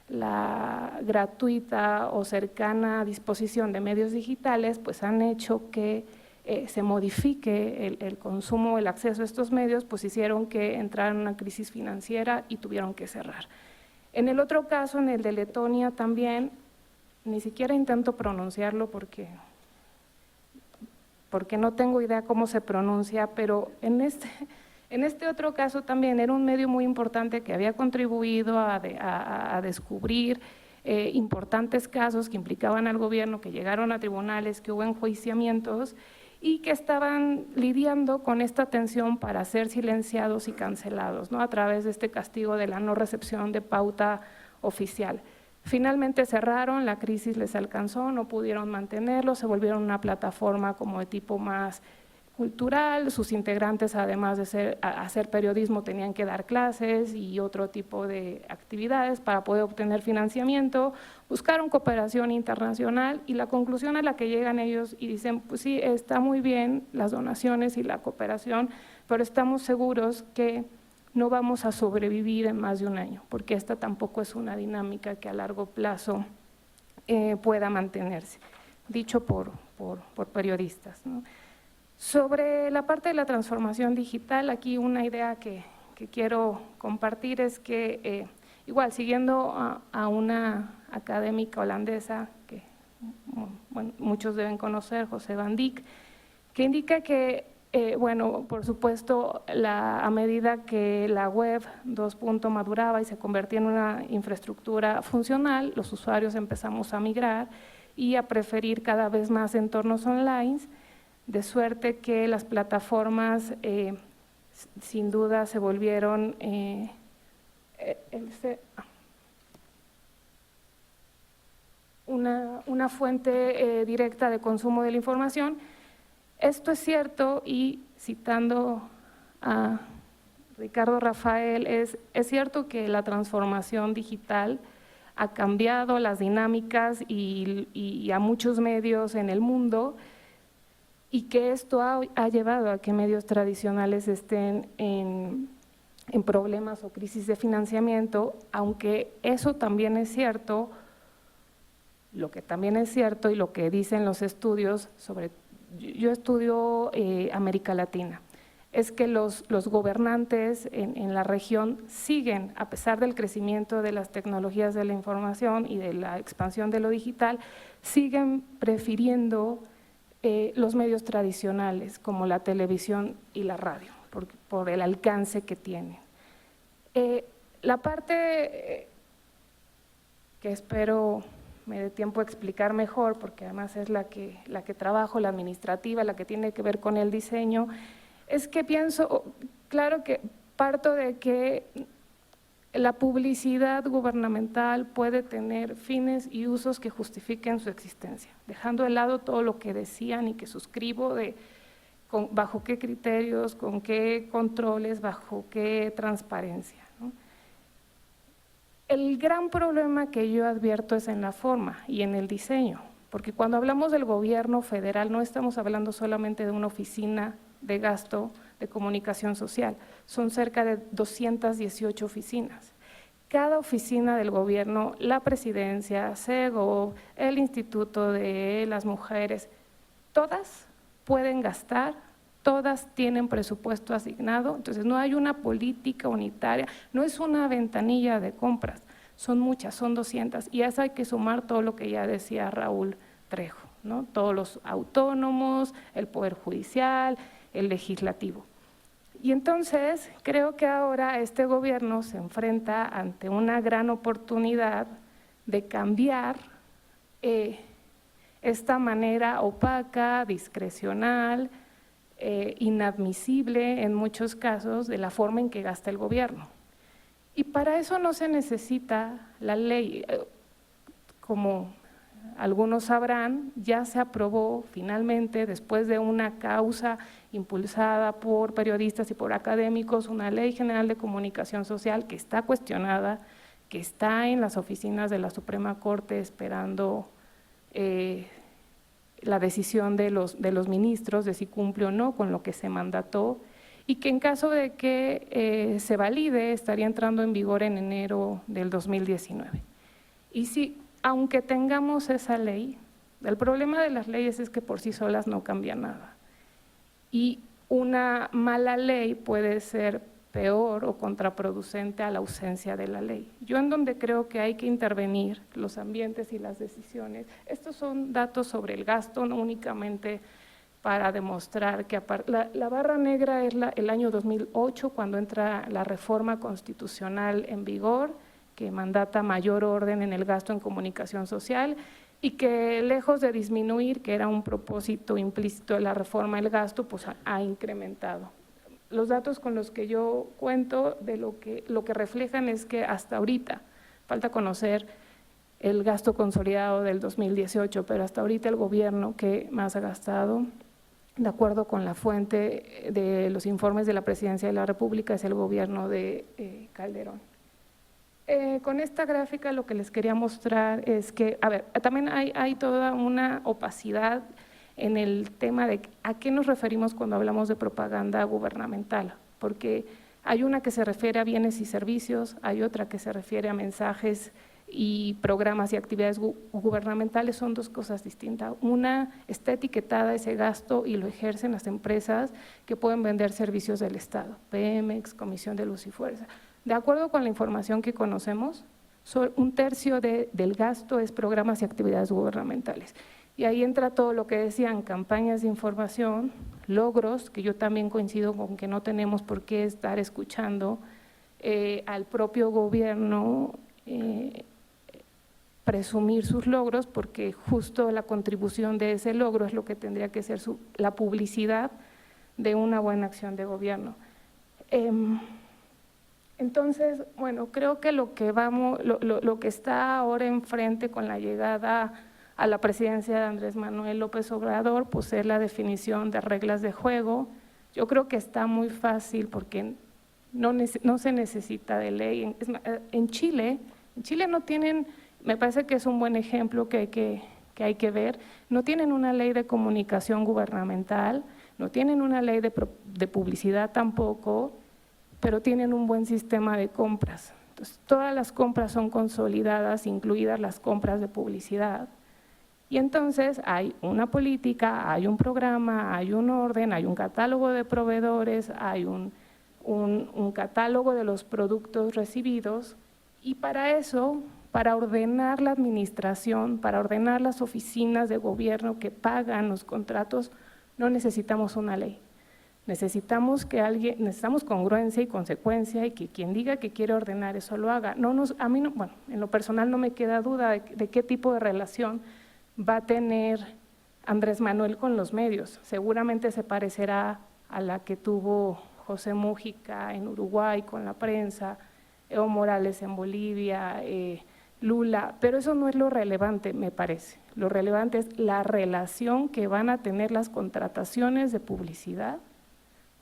la gratuita o cercana disposición de medios digitales, pues han hecho que se modifique el consumo, el acceso a estos medios, pues hicieron que entraran en una crisis financiera y tuvieron que cerrar. En el otro caso, en el de Letonia también, ni siquiera intento pronunciarlo porque no tengo idea cómo se pronuncia, pero en este otro caso también era un medio muy importante que había contribuido a descubrir importantes casos que implicaban al gobierno, que llegaron a tribunales, que hubo enjuiciamientos y que estaban lidiando con esta tensión para ser silenciados y cancelados, ¿no? A través de este castigo de la no recepción de pauta oficial. Finalmente cerraron, la crisis les alcanzó, no pudieron mantenerlo, se volvieron una plataforma como de tipo más cultural, sus integrantes además de hacer periodismo tenían que dar clases y otro tipo de actividades para poder obtener financiamiento, buscaron cooperación internacional y la conclusión a la que llegan ellos y dicen, pues sí, está muy bien las donaciones y la cooperación, pero estamos seguros que no vamos a sobrevivir en más de un año, porque esta tampoco es una dinámica que a largo plazo pueda mantenerse, dicho por periodistas, ¿no? Sobre la parte de la transformación digital, aquí una idea que quiero compartir es que, igual, siguiendo a una académica holandesa que bueno, muchos deben conocer, José van Dijk, que indica que, bueno, por supuesto, a medida que la web 2.0 maduraba y se convertía en una infraestructura funcional, los usuarios empezamos a migrar y a preferir cada vez más entornos online, de suerte que las plataformas sin duda se volvieron una fuente directa de consumo de la información. Esto es cierto y citando a Ricardo Rafael, es cierto que la transformación digital ha cambiado las dinámicas y a muchos medios en el mundo, y que esto ha llevado a que medios tradicionales estén en en problemas o crisis de financiamiento, aunque eso también es cierto, lo que también es cierto y lo que dicen los estudios yo estudio América Latina, es que los gobernantes en la región siguen, a pesar del crecimiento de las tecnologías de la información y de la expansión de lo digital, siguen prefiriendo los medios tradicionales como la televisión y la radio, por el alcance que tienen. La parte que espero me dé tiempo a explicar mejor, porque además es la que trabajo, la administrativa, la que tiene que ver con el diseño, es que pienso, claro que parto de que la publicidad gubernamental puede tener fines y usos que justifiquen su existencia, dejando de lado todo lo que decían y que suscribo de bajo qué criterios, con qué controles, bajo qué transparencia, ¿no? El gran problema que yo advierto es en la forma y en el diseño, porque cuando hablamos del gobierno federal no estamos hablando solamente de una oficina de gasto de comunicación social, son cerca de 218 oficinas. Cada oficina del gobierno, la presidencia, Segov, el Instituto de las Mujeres, todas pueden gastar, todas tienen presupuesto asignado, entonces no hay una política unitaria, no es una ventanilla de compras, son muchas, son 200, y a eso hay que sumar todo lo que ya decía Raúl Trejo, ¿no? Todos los autónomos, el Poder Judicial, el Legislativo. Y entonces creo que ahora este gobierno se enfrenta ante una gran oportunidad de cambiar esta manera opaca, discrecional, inadmisible en muchos casos de la forma en que gasta el gobierno. Y para eso no se necesita la ley, como algunos sabrán, ya se aprobó finalmente, después de una causa impulsada por periodistas y por académicos, una ley general de comunicación social que está cuestionada, que está en las oficinas de la Suprema Corte esperando la decisión de los ministros de si cumple o no con lo que se mandató, y que en caso de que se valide estaría entrando en vigor en enero del 2019. Y si, aunque tengamos esa ley, el problema de las leyes es que por sí solas no cambia nada. Y una mala ley puede ser peor o contraproducente a la ausencia de la ley. Yo en donde creo que hay que intervenir los ambientes y las decisiones, estos son datos sobre el gasto, no únicamente para demostrar que la barra negra es el año 2008, cuando entra la reforma constitucional en vigor, que mandata mayor orden en el gasto en comunicación social y que lejos de disminuir, que era un propósito implícito de la reforma del gasto, pues ha incrementado. Los datos con los que yo cuento de lo que reflejan es que hasta ahorita, falta conocer el gasto consolidado del 2018, pero hasta ahorita el gobierno que más ha gastado, de acuerdo con la fuente de los informes de la Presidencia de la República, es el gobierno de Calderón. Con esta gráfica lo que les quería mostrar es que, a ver, también hay toda una opacidad en el tema de a qué nos referimos cuando hablamos de propaganda gubernamental, porque hay una que se refiere a bienes y servicios, hay otra que se refiere a mensajes y programas y actividades gubernamentales, son dos cosas distintas. Una está etiquetada ese gasto y lo ejercen las empresas que pueden vender servicios del Estado, Pemex, Comisión de Luz y Fuerza. De acuerdo con la información que conocemos, un tercio del gasto es programas y actividades gubernamentales. Y ahí entra todo lo que decían, campañas de información, logros, que yo también coincido con que no tenemos por qué estar escuchando al propio gobierno presumir sus logros, porque justo la contribución de ese logro es lo que tendría que ser la publicidad de una buena acción de gobierno. Entonces, bueno, creo que lo que está ahora enfrente con la llegada a la presidencia de Andrés Manuel López Obrador, pues es la definición de reglas de juego. Yo creo que está muy fácil porque no se necesita de ley. En Chile no tienen, me parece que es un buen ejemplo que hay que ver, no tienen una ley de comunicación gubernamental, no tienen una ley de publicidad tampoco, pero tienen un buen sistema de compras. Entonces, todas las compras son consolidadas, incluidas las compras de publicidad. Y entonces hay una política, hay un programa, hay un orden, hay un catálogo de proveedores, hay un catálogo de los productos recibidos, y para eso, para ordenar la administración, para ordenar las oficinas de gobierno que pagan los contratos, no necesitamos una ley. Necesitamos congruencia y consecuencia, y que quien diga que quiere ordenar eso lo haga. A mí no, bueno, en lo personal no me queda duda de qué tipo de relación va a tener Andrés Manuel con los medios. Seguramente se parecerá a la que tuvo José Mújica en Uruguay con la prensa, Evo Morales en Bolivia, Lula, pero eso no es lo relevante, me parece. Lo relevante es la relación que van a tener las contrataciones de publicidad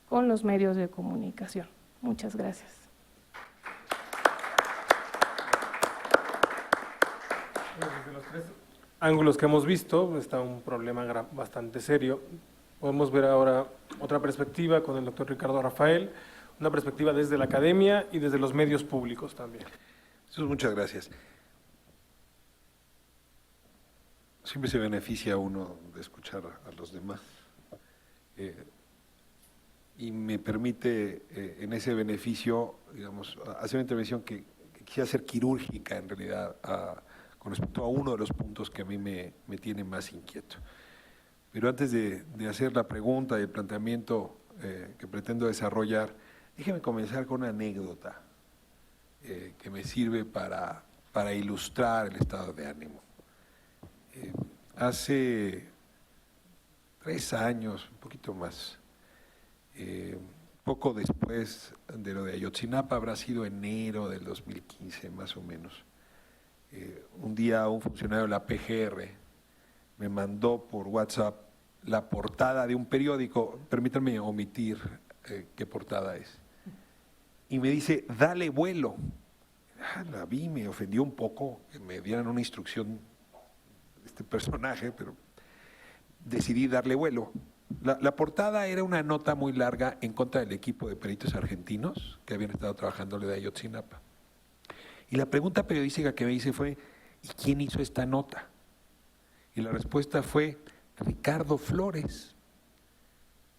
con los medios de comunicación. Muchas gracias. Desde los tres ángulos que hemos visto, está un problema bastante serio. Podemos ver ahora otra perspectiva con el doctor Ricardo Rafael, una perspectiva desde la academia y desde los medios públicos también. Jesús, muchas gracias. Siempre se beneficia uno de escuchar a los demás. Y me permite, en ese beneficio, digamos, hacer una intervención que quisiera ser quirúrgica en realidad, con respecto a uno de los puntos que a mí me tiene más inquieto. Pero antes de hacer la pregunta y el planteamiento que pretendo desarrollar, déjeme comenzar con una anécdota que me sirve para ilustrar el estado de ánimo. Hace 3 años, un poquito más, poco después de lo de Ayotzinapa, habrá sido enero del 2015 más o menos, un día un funcionario de la PGR me mandó por WhatsApp la portada de un periódico, permítanme omitir qué portada es, y me dice, dale vuelo. La vi, me ofendió un poco que me dieran una instrucción de este personaje, pero decidí darle vuelo. La portada era una nota muy larga en contra del equipo de peritos argentinos que habían estado trabajando en la de Ayotzinapa. Y la pregunta periodística que me hice fue, ¿y quién hizo esta nota? Y la respuesta fue, Ricardo Flores.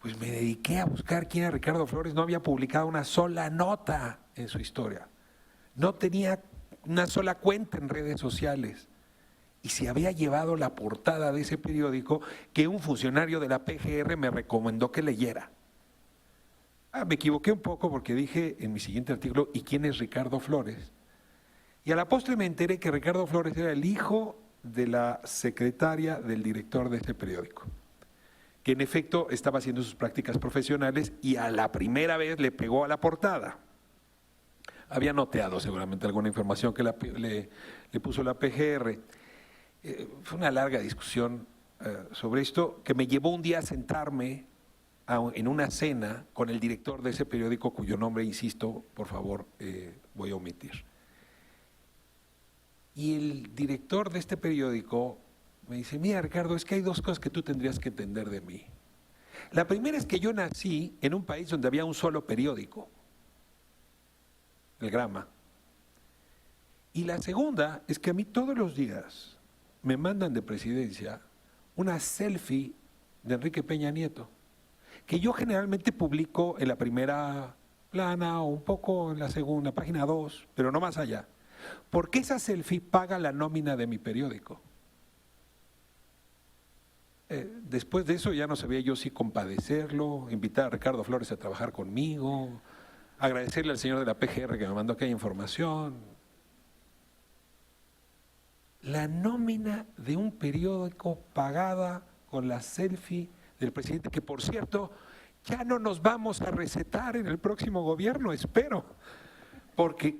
Pues me dediqué a buscar quién era Ricardo Flores, no había publicado una sola nota en su historia, no tenía una sola cuenta en redes sociales. Y se había llevado la portada de ese periódico que un funcionario de la PGR me recomendó que leyera. Me equivoqué un poco porque dije en mi siguiente artículo, ¿y quién es Ricardo Flores? Y a la postre me enteré que Ricardo Flores era el hijo de la secretaria del director de ese periódico, que en efecto estaba haciendo sus prácticas profesionales y a la primera vez le pegó a la portada. Había noteado seguramente alguna información que le puso la PGR. Fue una larga discusión sobre esto que me llevó un día a sentarme en una cena con el director de ese periódico, cuyo nombre, insisto, por favor, voy a omitir. Y el director de este periódico me dice, mira Ricardo, es que hay 2 cosas que tú tendrías que entender de mí. La primera es que yo nací en un país donde había un solo periódico, el Grama. Y la segunda es que a mí todos los días me mandan de presidencia una selfie de Enrique Peña Nieto, que yo generalmente publico en la primera plana o un poco en la segunda, página 2, pero no más allá, porque esa selfie paga la nómina de mi periódico. Después de eso ya no sabía yo si compadecerlo, invitar a Ricardo Flores a trabajar conmigo, agradecerle al señor de la PGR que me mandó aquella información. La nómina de un periódico pagada con la selfie del presidente, que por cierto, ya no nos vamos a recetar en el próximo gobierno, espero, porque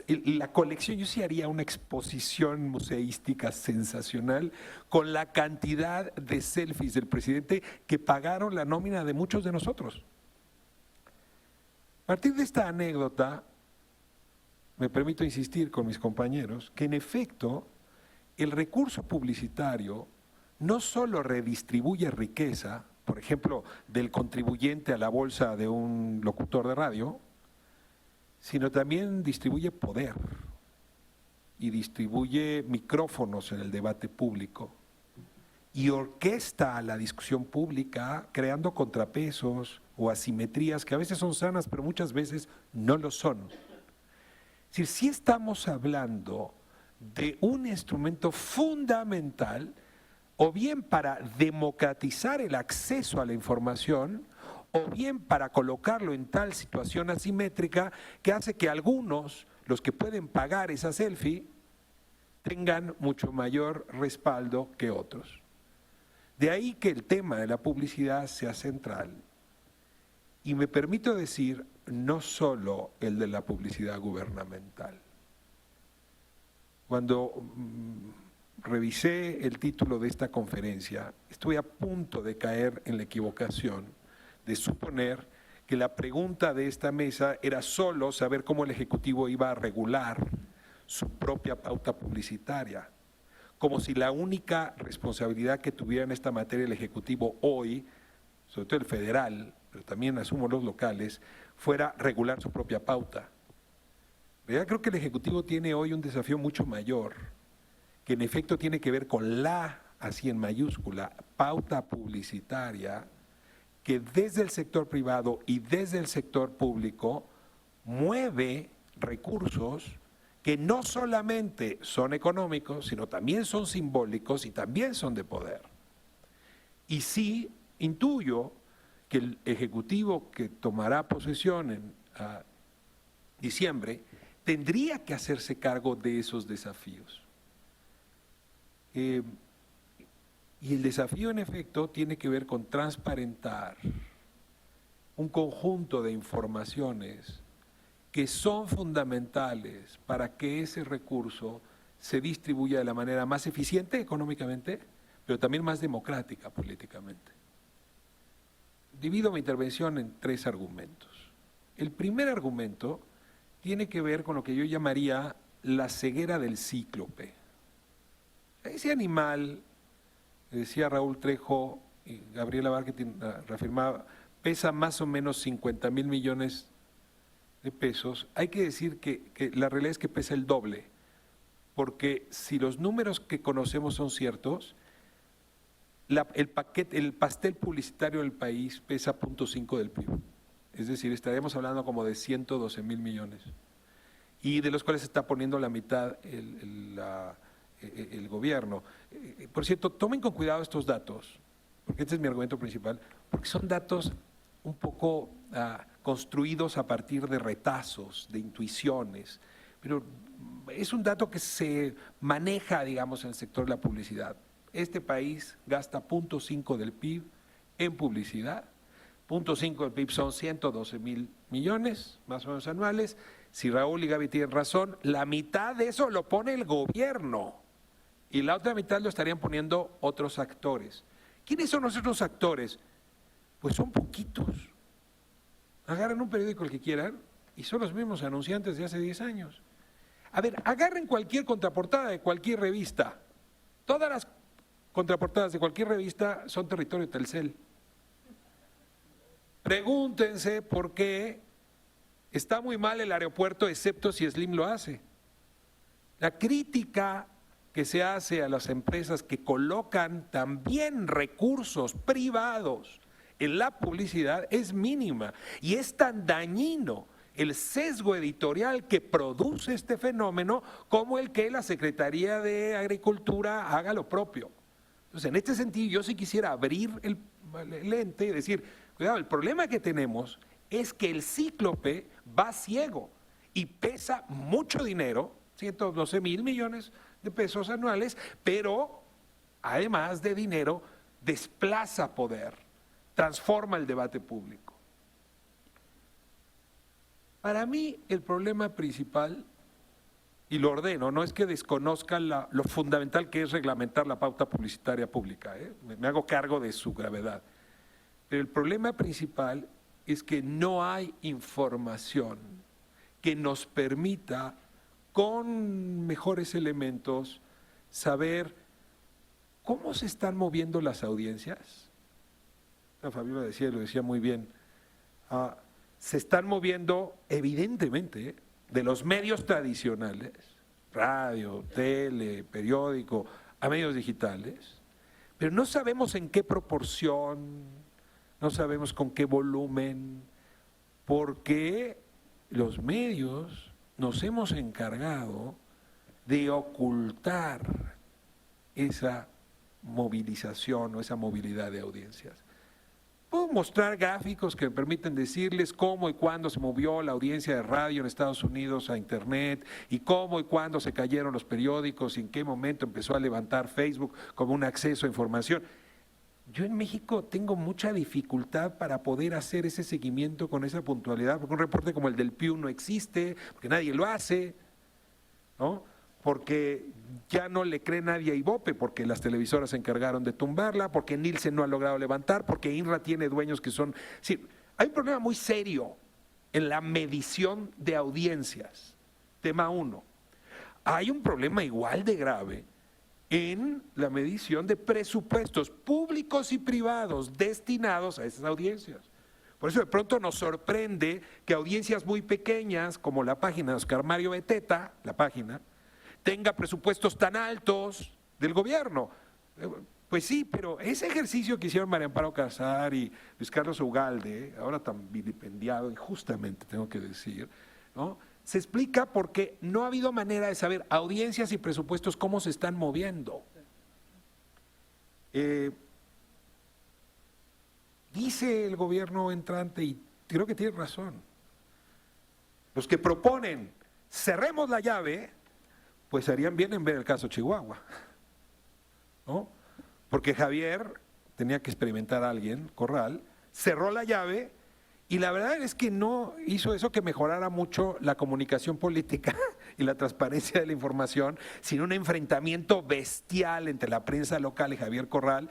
la colección, yo sí haría una exposición museística sensacional con la cantidad de selfies del presidente que pagaron la nómina de muchos de nosotros. A partir de esta anécdota, me permito insistir con mis compañeros que en efecto el recurso publicitario no solo redistribuye riqueza, por ejemplo, del contribuyente a la bolsa de un locutor de radio, sino también distribuye poder y distribuye micrófonos en el debate público y orquesta la discusión pública creando contrapesos o asimetrías que a veces son sanas, pero muchas veces no lo son. Es decir, sí estamos hablando de un instrumento fundamental o bien para democratizar el acceso a la información o bien para colocarlo en tal situación asimétrica que hace que algunos, los que pueden pagar esa selfie, tengan mucho mayor respaldo que otros. De ahí que el tema de la publicidad sea central. Y me permito decir, no solo el de la publicidad gubernamental. Cuando revisé el título de esta conferencia, estuve a punto de caer en la equivocación de suponer que la pregunta de esta mesa era solo saber cómo el Ejecutivo iba a regular su propia pauta publicitaria, como si la única responsabilidad que tuviera en esta materia el Ejecutivo hoy, sobre todo el federal, pero también asumo los locales, fuera regular su propia pauta. Pero creo que el Ejecutivo tiene hoy un desafío mucho mayor, que en efecto tiene que ver con la, así en mayúscula, pauta publicitaria, que desde el sector privado y desde el sector público mueve recursos que no solamente son económicos, sino también son simbólicos y también son de poder. Y sí intuyo que el Ejecutivo que tomará posesión en diciembre tendría que hacerse cargo de esos desafíos. Y el desafío, en efecto, tiene que ver con transparentar un conjunto de informaciones que son fundamentales para que ese recurso se distribuya de la manera más eficiente económicamente, pero también más democrática políticamente. Divido mi intervención en 3 argumentos. El primer argumento tiene que ver con lo que yo llamaría la ceguera del cíclope. Ese animal, decía Raúl Trejo y Gabriela Barquetín reafirmaba, pesa más o menos 50,000 millones de pesos. Hay que decir que la realidad es que pesa el doble, porque si los números que conocemos son ciertos, el pastel publicitario del país pesa 0.5 del PIB. Es decir, estaríamos hablando como de 112,000 millones, y de los cuales se está poniendo la mitad el gobierno. Por cierto, tomen con cuidado estos datos, porque este es mi argumento principal, porque son datos un poco construidos a partir de retazos, de intuiciones, pero es un dato que se maneja, digamos, en el sector de la publicidad. Este país gasta 0.5 del PIB en publicidad, 0.5 del PIB son 112,000 millones, más o menos anuales. Si Raúl y Gaby tienen razón, la mitad de eso lo pone el gobierno y la otra mitad lo estarían poniendo otros actores. ¿Quiénes son los otros actores? Pues son poquitos. Agarren un periódico el que quieran y son los mismos anunciantes de hace 10 años. A ver, agarren cualquier contraportada de cualquier revista. Todas las contraportadas de cualquier revista son territorio Telcel. Pregúntense por qué está muy mal el aeropuerto, excepto si Slim lo hace. La crítica que se hace a las empresas que colocan también recursos privados en la publicidad es mínima, y es tan dañino el sesgo editorial que produce este fenómeno como el que la Secretaría de Agricultura haga lo propio. Entonces, en este sentido, yo sí quisiera abrir el lente y decir, cuidado, el problema que tenemos es que el cíclope va ciego y pesa mucho dinero, 112,000 millones de pesos anuales, pero además de dinero, desplaza poder, transforma el debate público. Para mí, el problema principal, y lo ordeno, no es que desconozca lo fundamental que es reglamentar la pauta publicitaria pública, me hago cargo de su gravedad, pero el problema principal es que no hay información que nos permita, con mejores elementos, saber cómo se están moviendo las audiencias. Fabiola lo decía muy bien, se están moviendo evidentemente de los medios tradicionales, radio, tele, periódico, a medios digitales, pero no sabemos en qué proporción, no sabemos con qué volumen, porque los medios nos hemos encargado de ocultar esa movilización o esa movilidad de audiencias. Puedo mostrar gráficos que me permiten decirles cómo y cuándo se movió la audiencia de radio en Estados Unidos a Internet y cómo y cuándo se cayeron los periódicos y en qué momento empezó a levantar Facebook como un acceso a información. Yo en México tengo mucha dificultad para poder hacer ese seguimiento con esa puntualidad, porque un reporte como el del PIU no existe, porque nadie lo hace, ¿no? Porque ya no le cree nadie a Ibope, porque las televisoras se encargaron de tumbarla, porque Nielsen no ha logrado levantar, porque INRA tiene dueños que son… Sí, hay un problema muy serio en la medición de audiencias, tema 1. Hay un problema igual de grave en la medición de presupuestos públicos y privados destinados a esas audiencias. Por eso de pronto nos sorprende que audiencias muy pequeñas, como la página de Oscar Mario Beteta, la página, tenga presupuestos tan altos del gobierno. Pues sí, pero ese ejercicio que hicieron María Amparo Casar y Luis Carlos Ugalde, ahora tan vilipendiado injustamente tengo que decir, ¿no?, se explica porque no ha habido manera de saber audiencias y presupuestos cómo se están moviendo. Dice el gobierno entrante, y creo que tiene razón, los que proponen cerremos la llave, pues harían bien en ver el caso Chihuahua, ¿no? Porque Javier tenía que experimentar a alguien, Corral, cerró la llave y la verdad es que no hizo eso que mejorara mucho la comunicación política y la transparencia de la información, sino un enfrentamiento bestial entre la prensa local y Javier Corral.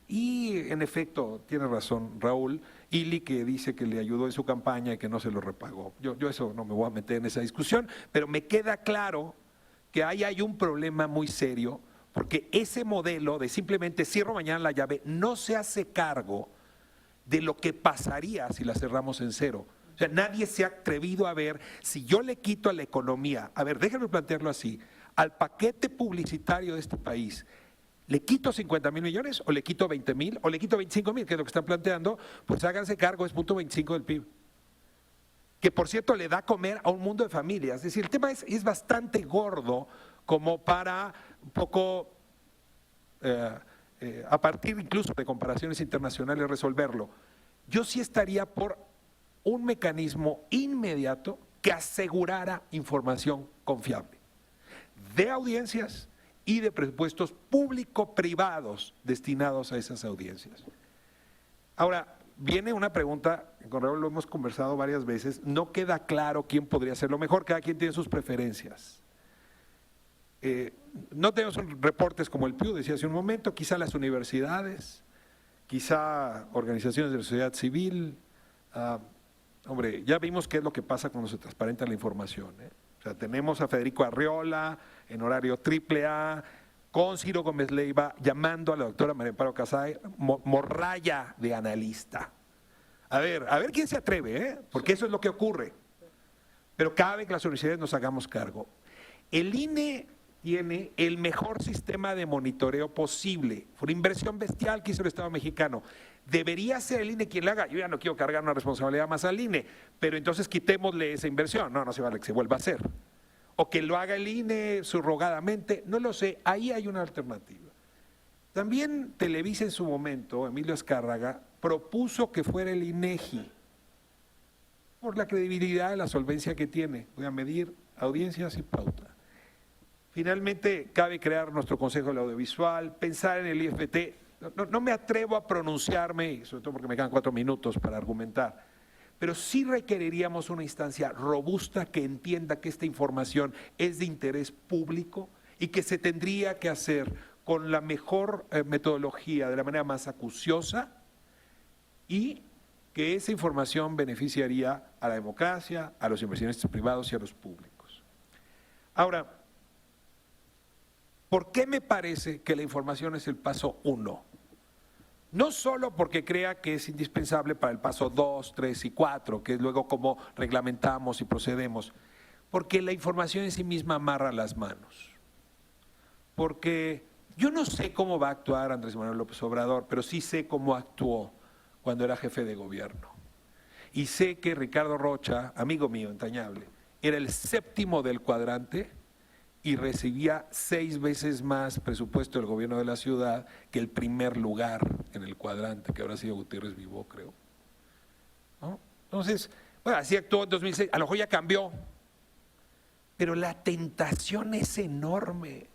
Y en efecto, tiene razón Raúl, Ili, que dice que le ayudó en su campaña y que no se lo repagó. Yo eso no me voy a meter en esa discusión, pero me queda claro que ahí hay un problema muy serio, porque ese modelo de simplemente cierro mañana la llave no se hace cargo de lo que pasaría si la cerramos en cero. O sea, nadie se ha atrevido a ver si yo le quito a la economía, a ver, déjenme plantearlo así, al paquete publicitario de este país, ¿le quito 50,000 millones o le quito 20,000 o le quito 25,000, que es lo que están planteando? Pues háganse cargo, es 0.25 del PIB. Que por cierto le da a comer a un mundo de familias. Es decir, el tema es bastante gordo como para un poco, a partir incluso de comparaciones internacionales, resolverlo. Yo sí estaría por un mecanismo inmediato que asegurara información confiable de audiencias y de presupuestos público-privados destinados a esas audiencias. Ahora, viene una pregunta, con Raúl lo hemos conversado varias veces, no queda claro quién podría hacerlo mejor, cada quien tiene sus preferencias. No tenemos reportes como el PIU, decía hace un momento, quizá las universidades, quizá organizaciones de la sociedad civil. Hombre, ya vimos qué es lo que pasa cuando se transparenta la información, ¿eh? O sea, tenemos a Federico Arriola en horario AAA, con Ciro Gómez Leiva, llamando a la doctora María Amparo Casar, morralla de analista. A ver quién se atreve, ¿eh? Porque eso es lo que ocurre. Pero cabe que las universidades nos hagamos cargo. El INE tiene el mejor sistema de monitoreo posible. Fue una inversión bestial que hizo el Estado mexicano. Debería ser el INE quien la haga. Yo ya no quiero cargar una responsabilidad más al INE, pero entonces quitémosle esa inversión. No se vale que se vuelva a hacer. O que lo haga el INE subrogadamente, no lo sé. Ahí hay una alternativa. También Televisa en su momento, Emilio Azcárraga, propuso que fuera el INEGI, por la credibilidad y la solvencia que tiene. Voy a medir audiencias y pauta. Finalmente, cabe crear nuestro Consejo del Audiovisual, pensar en el IFT. No me atrevo a pronunciarme, sobre todo porque me quedan 4 minutos para argumentar, pero sí requeriríamos una instancia robusta que entienda que esta información es de interés público y que se tendría que hacer con la mejor metodología, de la manera más acuciosa, y que esa información beneficiaría a la democracia, a los inversionistas privados y a los públicos. Ahora, ¿por qué me parece que la información es el paso 1? No solo porque crea que es indispensable para el paso 2, 3 y 4, que es luego cómo reglamentamos y procedemos, porque la información en sí misma amarra las manos. Porque yo no sé cómo va a actuar Andrés Manuel López Obrador, pero sí sé cómo actuó cuando era jefe de gobierno. Y sé que Ricardo Rocha, amigo mío entrañable, era el 7º del cuadrante y recibía 6 veces más presupuesto del gobierno de la ciudad que el primer lugar en el cuadrante, que habrá sido Gutiérrez Vivó, creo. ¿No? Entonces, bueno, así actuó en 2006, a lo mejor ya cambió, pero la tentación es enorme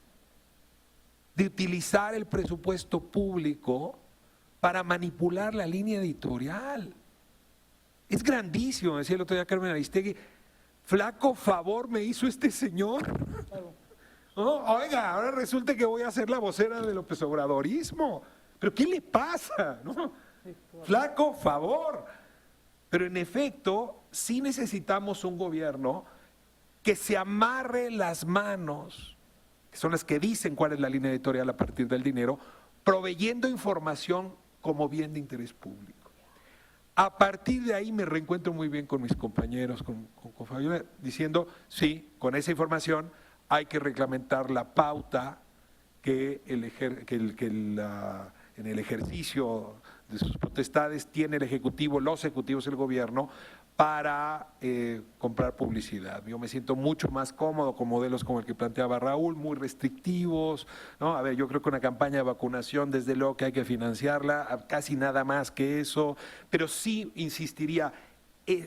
de utilizar el presupuesto público para manipular la línea editorial. Es grandísimo, decía el otro día Carmen Aristegui, flaco favor me hizo este señor. ¿No? Oiga, ahora resulta que voy a ser la vocera del López Obradorismo. ¿Pero qué le pasa? ¿No? Flaco favor. Pero en efecto, sí necesitamos un gobierno que se amarre las manos, que son las que dicen cuál es la línea editorial a partir del dinero, proveyendo información como bien de interés público. A partir de ahí me reencuentro muy bien con mis compañeros, con Fabiola, diciendo, sí, con esa información hay que reglamentar la pauta que en el ejercicio de sus potestades tiene el Ejecutivo, los ejecutivos, el gobierno, para comprar publicidad. Yo me siento mucho más cómodo con modelos como el que planteaba Raúl, muy restrictivos, ¿no? A ver, yo creo que una campaña de vacunación, desde luego que hay que financiarla, casi nada más que eso, pero sí insistiría,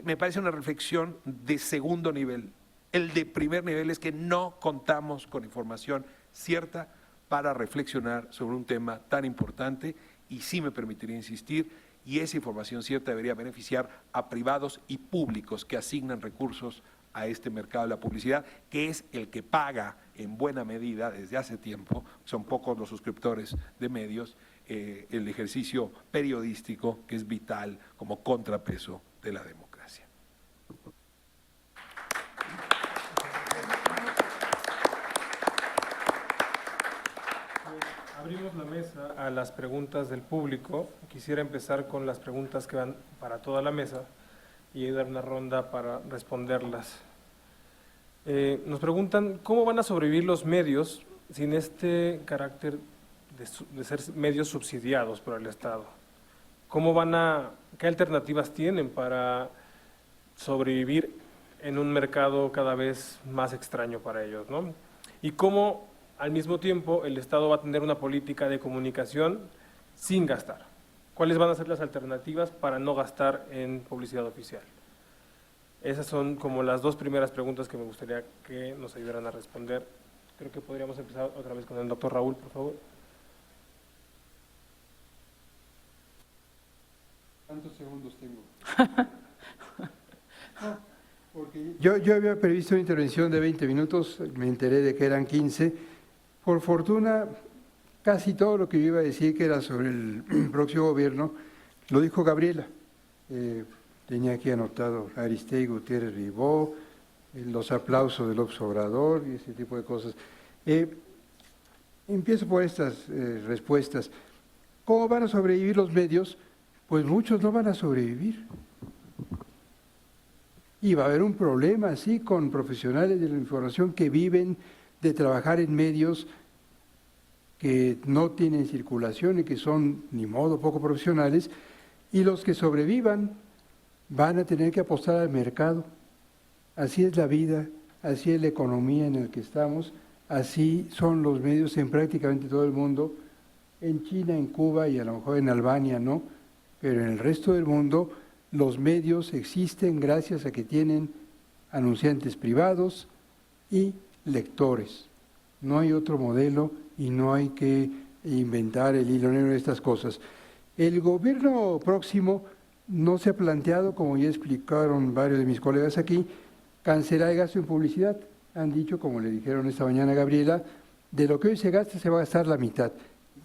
me parece una reflexión de segundo nivel. El de primer nivel es que no contamos con información cierta para reflexionar sobre un tema tan importante y sí me permitiría insistir, y esa información cierta debería beneficiar a privados y públicos que asignan recursos a este mercado de la publicidad, que es el que paga en buena medida desde hace tiempo, son pocos los suscriptores de medios, el ejercicio periodístico que es vital como contrapeso de la democracia. Abrimos la mesa a las preguntas del público. Quisiera empezar con las preguntas que van para toda la mesa y dar una ronda para responderlas. Nos preguntan, ¿cómo van a sobrevivir los medios sin este carácter de ser medios subsidiados por el Estado? ¿Qué alternativas tienen para sobrevivir en un mercado cada vez más extraño para ellos, ¿no? Y cómo al mismo tiempo el Estado va a tener una política de comunicación sin gastar. ¿Cuáles van a ser las alternativas para no gastar en publicidad oficial? Esas son como las dos primeras preguntas que me gustaría que nos ayudaran a responder. Creo que podríamos empezar otra vez con el doctor Raúl, por favor. ¿Cuántos segundos tengo? Yo había previsto una intervención de 20 minutos, me enteré de que eran 15. Por fortuna, casi todo lo que yo iba a decir que era sobre el próximo gobierno, lo dijo Gabriela. Tenía aquí anotado Aristegui, Gutiérrez Vivó, los aplausos de López Obrador y ese tipo de cosas. Empiezo por estas respuestas. ¿Cómo van a sobrevivir los medios? Pues muchos no van a sobrevivir. Y va a haber un problema así con profesionales de la información que viven de trabajar en medios que no tienen circulación y que son ni modo poco profesionales, y los que sobrevivan van a tener que apostar al mercado. Así es la vida, así es la economía en la que estamos, así son los medios en prácticamente todo el mundo, en China, en Cuba y a lo mejor en Albania no, pero en el resto del mundo los medios existen gracias a que tienen anunciantes privados y lectores. No hay otro modelo y no hay que inventar el hilo negro de estas cosas. El gobierno próximo no se ha planteado, como ya explicaron varios de mis colegas aquí, cancelar el gasto en publicidad. Han dicho, como le dijeron esta mañana a Gabriela, de lo que hoy se gasta se va a gastar la mitad.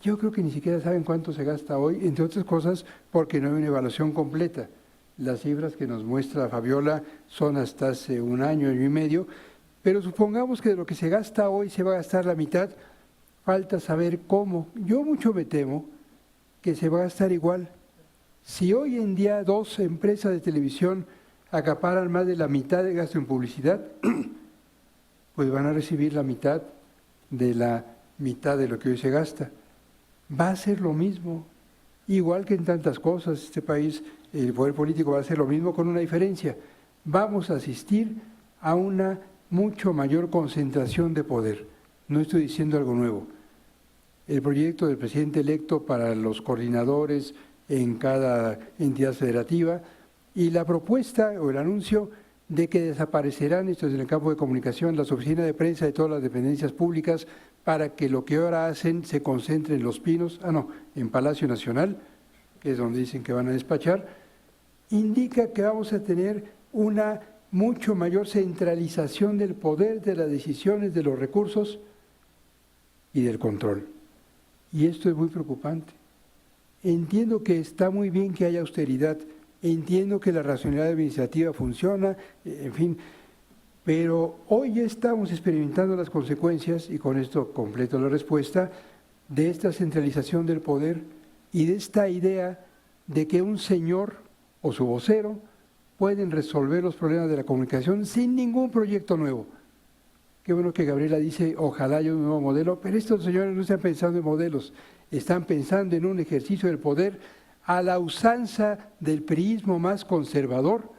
Yo creo que ni siquiera saben cuánto se gasta hoy, entre otras cosas porque no hay una evaluación completa. Las cifras que nos muestra Fabiola son hasta hace un año y medio, pero supongamos que de lo que se gasta hoy se va a gastar la mitad, falta saber cómo. Yo mucho me temo que se va a gastar igual. Si hoy en día 2 empresas de televisión acaparan más de la mitad de gasto en publicidad, pues van a recibir la mitad de lo que hoy se gasta. Va a ser lo mismo, igual que en tantas cosas. Este país, el poder político va a hacer lo mismo con una diferencia. Vamos a asistir a una mucho mayor concentración de poder. No estoy diciendo algo nuevo. El proyecto del presidente electo para los coordinadores en cada entidad federativa y la propuesta o el anuncio de que desaparecerán, esto es en el campo de comunicación, las oficinas de prensa de todas las dependencias públicas para que lo que ahora hacen se concentre en Los Pinos, en Palacio Nacional, que es donde dicen que van a despachar, indica que vamos a tener una mucho mayor centralización del poder, de las decisiones, de los recursos y del control. Y esto es muy preocupante. Entiendo que está muy bien que haya austeridad, entiendo que la racionalidad administrativa funciona, en fin, pero hoy ya estamos experimentando las consecuencias, y con esto completo la respuesta, de esta centralización del poder y de esta idea de que un señor o su vocero pueden resolver los problemas de la comunicación sin ningún proyecto nuevo. Qué bueno que Gabriela dice, ojalá haya un nuevo modelo, pero estos señores no están pensando en modelos, están pensando en un ejercicio del poder a la usanza del priismo más conservador,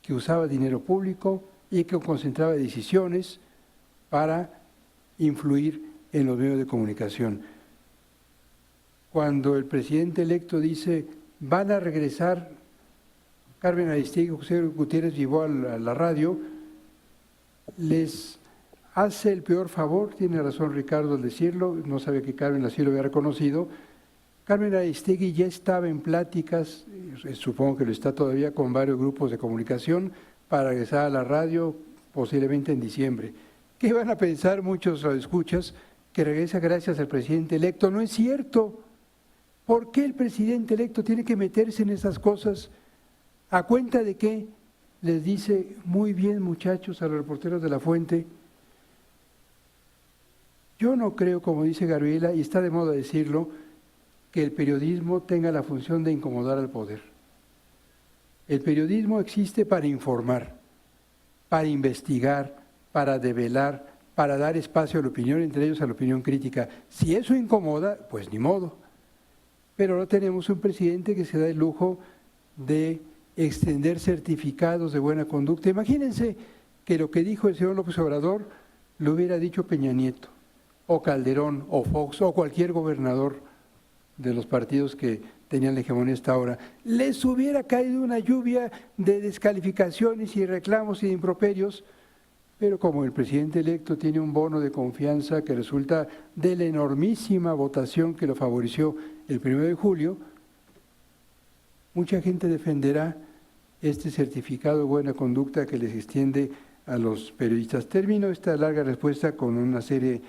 que usaba dinero público y que concentraba decisiones para influir en los medios de comunicación. Cuando el presidente electo dice, van a regresar, Carmen Aristegui y José Gutiérrez llevó a la radio, les hace el peor favor, tiene razón Ricardo al decirlo, no sabía que Carmen así lo había reconocido. Carmen Aristegui ya estaba en pláticas, supongo que lo está todavía, con varios grupos de comunicación para regresar a la radio posiblemente en diciembre. ¿Qué van a pensar muchos radioescuchas? Que regresa gracias al presidente electo. No es cierto. ¿Por qué el presidente electo tiene que meterse en esas cosas? ¿A cuenta de qué? Les dice, muy bien muchachos, a los reporteros de La Fuente. Yo no creo, como dice Gabriela, y está de moda decirlo, que el periodismo tenga la función de incomodar al poder. El periodismo existe para informar, para investigar, para develar, para dar espacio a la opinión, entre ellos a la opinión crítica. Si eso incomoda, pues ni modo. Pero ahora tenemos un presidente que se da el lujo de extender certificados de buena conducta. Imagínense que lo que dijo el señor López Obrador lo hubiera dicho Peña Nieto, o Calderón, o Fox, o cualquier gobernador de los partidos que tenían la hegemonía hasta ahora. Les hubiera caído una lluvia de descalificaciones y reclamos y de improperios, pero como el presidente electo tiene un bono de confianza que resulta de la enormísima votación que lo favoreció el 1 de julio, mucha gente defenderá este certificado de buena conducta que les extiende a los periodistas. Termino esta larga respuesta con una serie,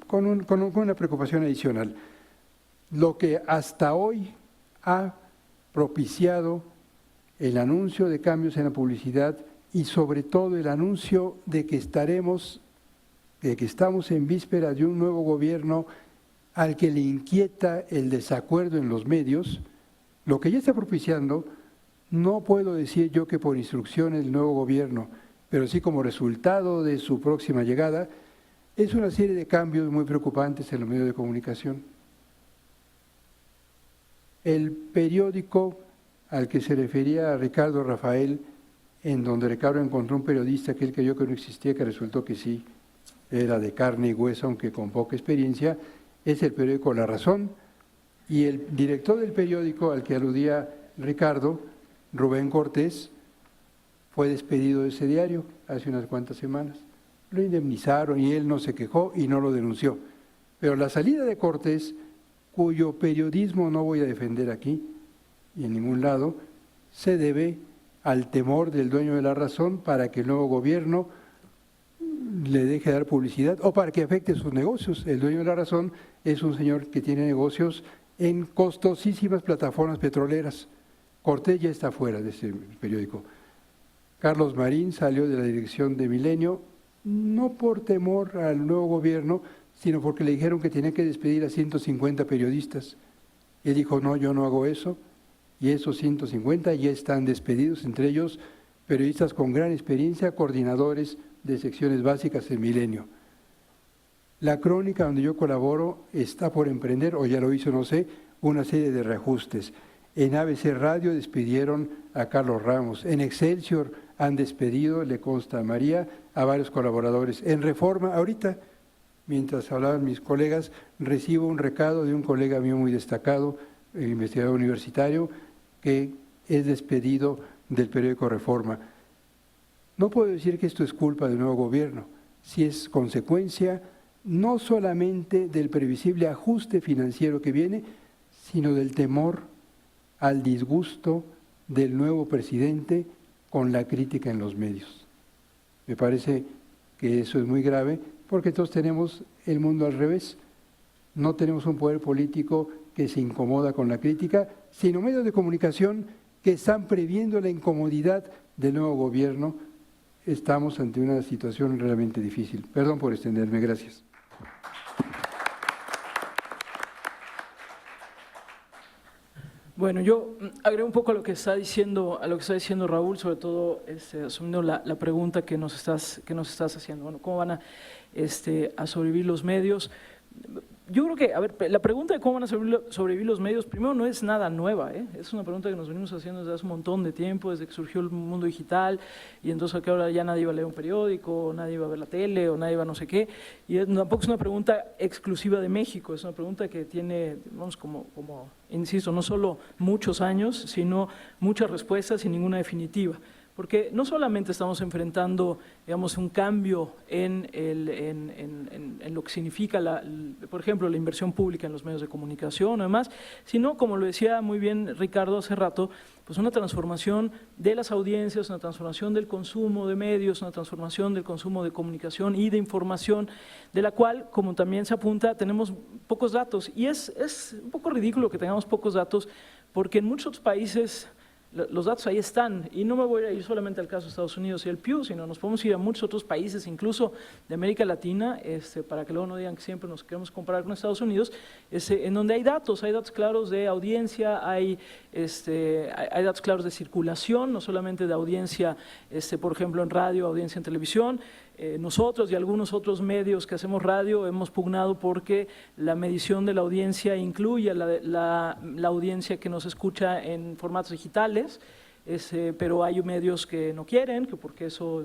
con una preocupación adicional. Lo que hasta hoy ha propiciado el anuncio de cambios en la publicidad y sobre todo el anuncio de que estamos en víspera de un nuevo gobierno al que le inquieta el desacuerdo en los medios, lo que ya está propiciando, no puedo decir yo que por instrucciones del nuevo gobierno, pero sí como resultado de su próxima llegada, es una serie de cambios muy preocupantes en los medios de comunicación. El periódico al que se refería a Ricardo Rafael, en donde Ricardo encontró un periodista que él creyó que no existía, que resultó que sí, era de carne y hueso, aunque con poca experiencia, es el periódico La Razón, y el director del periódico al que aludía Ricardo, Rubén Cortés, fue despedido de ese diario hace unas cuantas semanas. Lo indemnizaron y él no se quejó y no lo denunció. Pero la salida de Cortés, cuyo periodismo no voy a defender aquí y en ningún lado, se debe al temor del dueño de La Razón para que el nuevo gobierno le deje dar publicidad o para que afecte sus negocios. El dueño de La Razón es un señor que tiene negocios en costosísimas plataformas petroleras. Cortés ya está fuera de ese periódico. Carlos Marín salió de la dirección de Milenio, no por temor al nuevo gobierno, sino porque le dijeron que tenía que despedir a 150 periodistas. Él dijo, no, yo no hago eso, y esos 150 ya están despedidos, entre ellos periodistas con gran experiencia, coordinadores de secciones básicas en Milenio. La Crónica, donde yo colaboro, está por emprender, o ya lo hizo, no sé, una serie de reajustes. En ABC Radio despidieron a Carlos Ramos, en Excelsior han despedido, le consta a María, a varios colaboradores. En Reforma, ahorita, mientras hablaban mis colegas, recibo un recado de un colega mío muy destacado, investigador universitario, que es despedido del periódico Reforma. No puedo decir que esto es culpa del nuevo gobierno, si es consecuencia no solamente del previsible ajuste financiero que viene, sino del temor al disgusto del nuevo presidente con la crítica en los medios. Me parece que eso es muy grave, porque todos tenemos el mundo al revés. No tenemos un poder político que se incomoda con la crítica, sino medios de comunicación que están previendo la incomodidad del nuevo gobierno. Estamos ante una situación realmente difícil. Perdón por extenderme, gracias. Bueno, yo agrego un poco a lo que está diciendo Raúl, sobre todo asumiendo la pregunta que nos estás haciendo. Bueno, ¿cómo van a sobrevivir los medios? Yo creo que, a ver, la pregunta de cómo van a sobrevivir los medios, primero no es nada nueva, es una pregunta que nos venimos haciendo desde hace un montón de tiempo, desde que surgió el mundo digital, y entonces que ahora ya nadie iba a leer un periódico, nadie iba a ver la tele, o nadie iba a no sé qué, y tampoco es una pregunta exclusiva de México, es una pregunta que tiene, vamos, como insisto, no solo muchos años, sino muchas respuestas y ninguna definitiva. Porque no solamente estamos enfrentando, digamos, un cambio en lo que significa, por ejemplo, la inversión pública en los medios de comunicación o demás, sino, como lo decía muy bien Ricardo hace rato, pues una transformación de las audiencias, una transformación del consumo de medios, una transformación del consumo de comunicación y de información, de la cual, como también se apunta, tenemos pocos datos. Y es un poco ridículo que tengamos pocos datos, porque en muchos otros países los datos ahí están, y no me voy a ir solamente al caso de Estados Unidos y el Pew, sino nos podemos ir a muchos otros países, incluso de América Latina, para que luego no digan que siempre nos queremos comparar con Estados Unidos, en donde hay datos claros de audiencia, hay datos claros de circulación, no solamente de audiencia, por ejemplo en radio, audiencia en televisión. Nosotros y algunos otros medios que hacemos radio hemos pugnado porque la medición de la audiencia incluya la audiencia que nos escucha en formatos digitales, pero hay medios que no quieren, que porque eso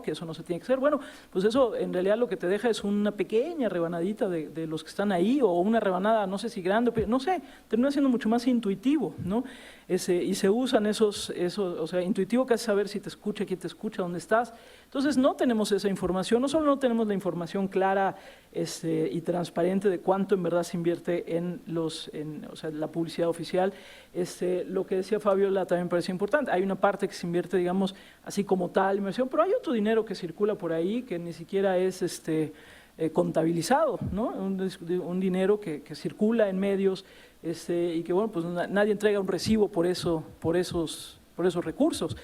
que eso no se tiene que hacer. Bueno, pues eso en realidad lo que te deja es una pequeña rebanadita de los que están ahí, o una rebanada, no sé si grande, pero no sé, termina siendo mucho más intuitivo, ¿no? Y se usan esos, o sea, intuitivo que hace saber si te escucha, quién te escucha, dónde estás. Entonces no tenemos esa información, no solo no tenemos la información clara y transparente de cuánto en verdad se invierte en o sea, la publicidad oficial. Lo que decía Fabiola también me parece importante, hay una parte que se invierte, digamos, así como tal inversión, pero hay otro dinero que circula por ahí que ni siquiera es contabilizado, ¿no? Un dinero que circula en medios y que, bueno, pues nadie entrega un recibo por esos recursos.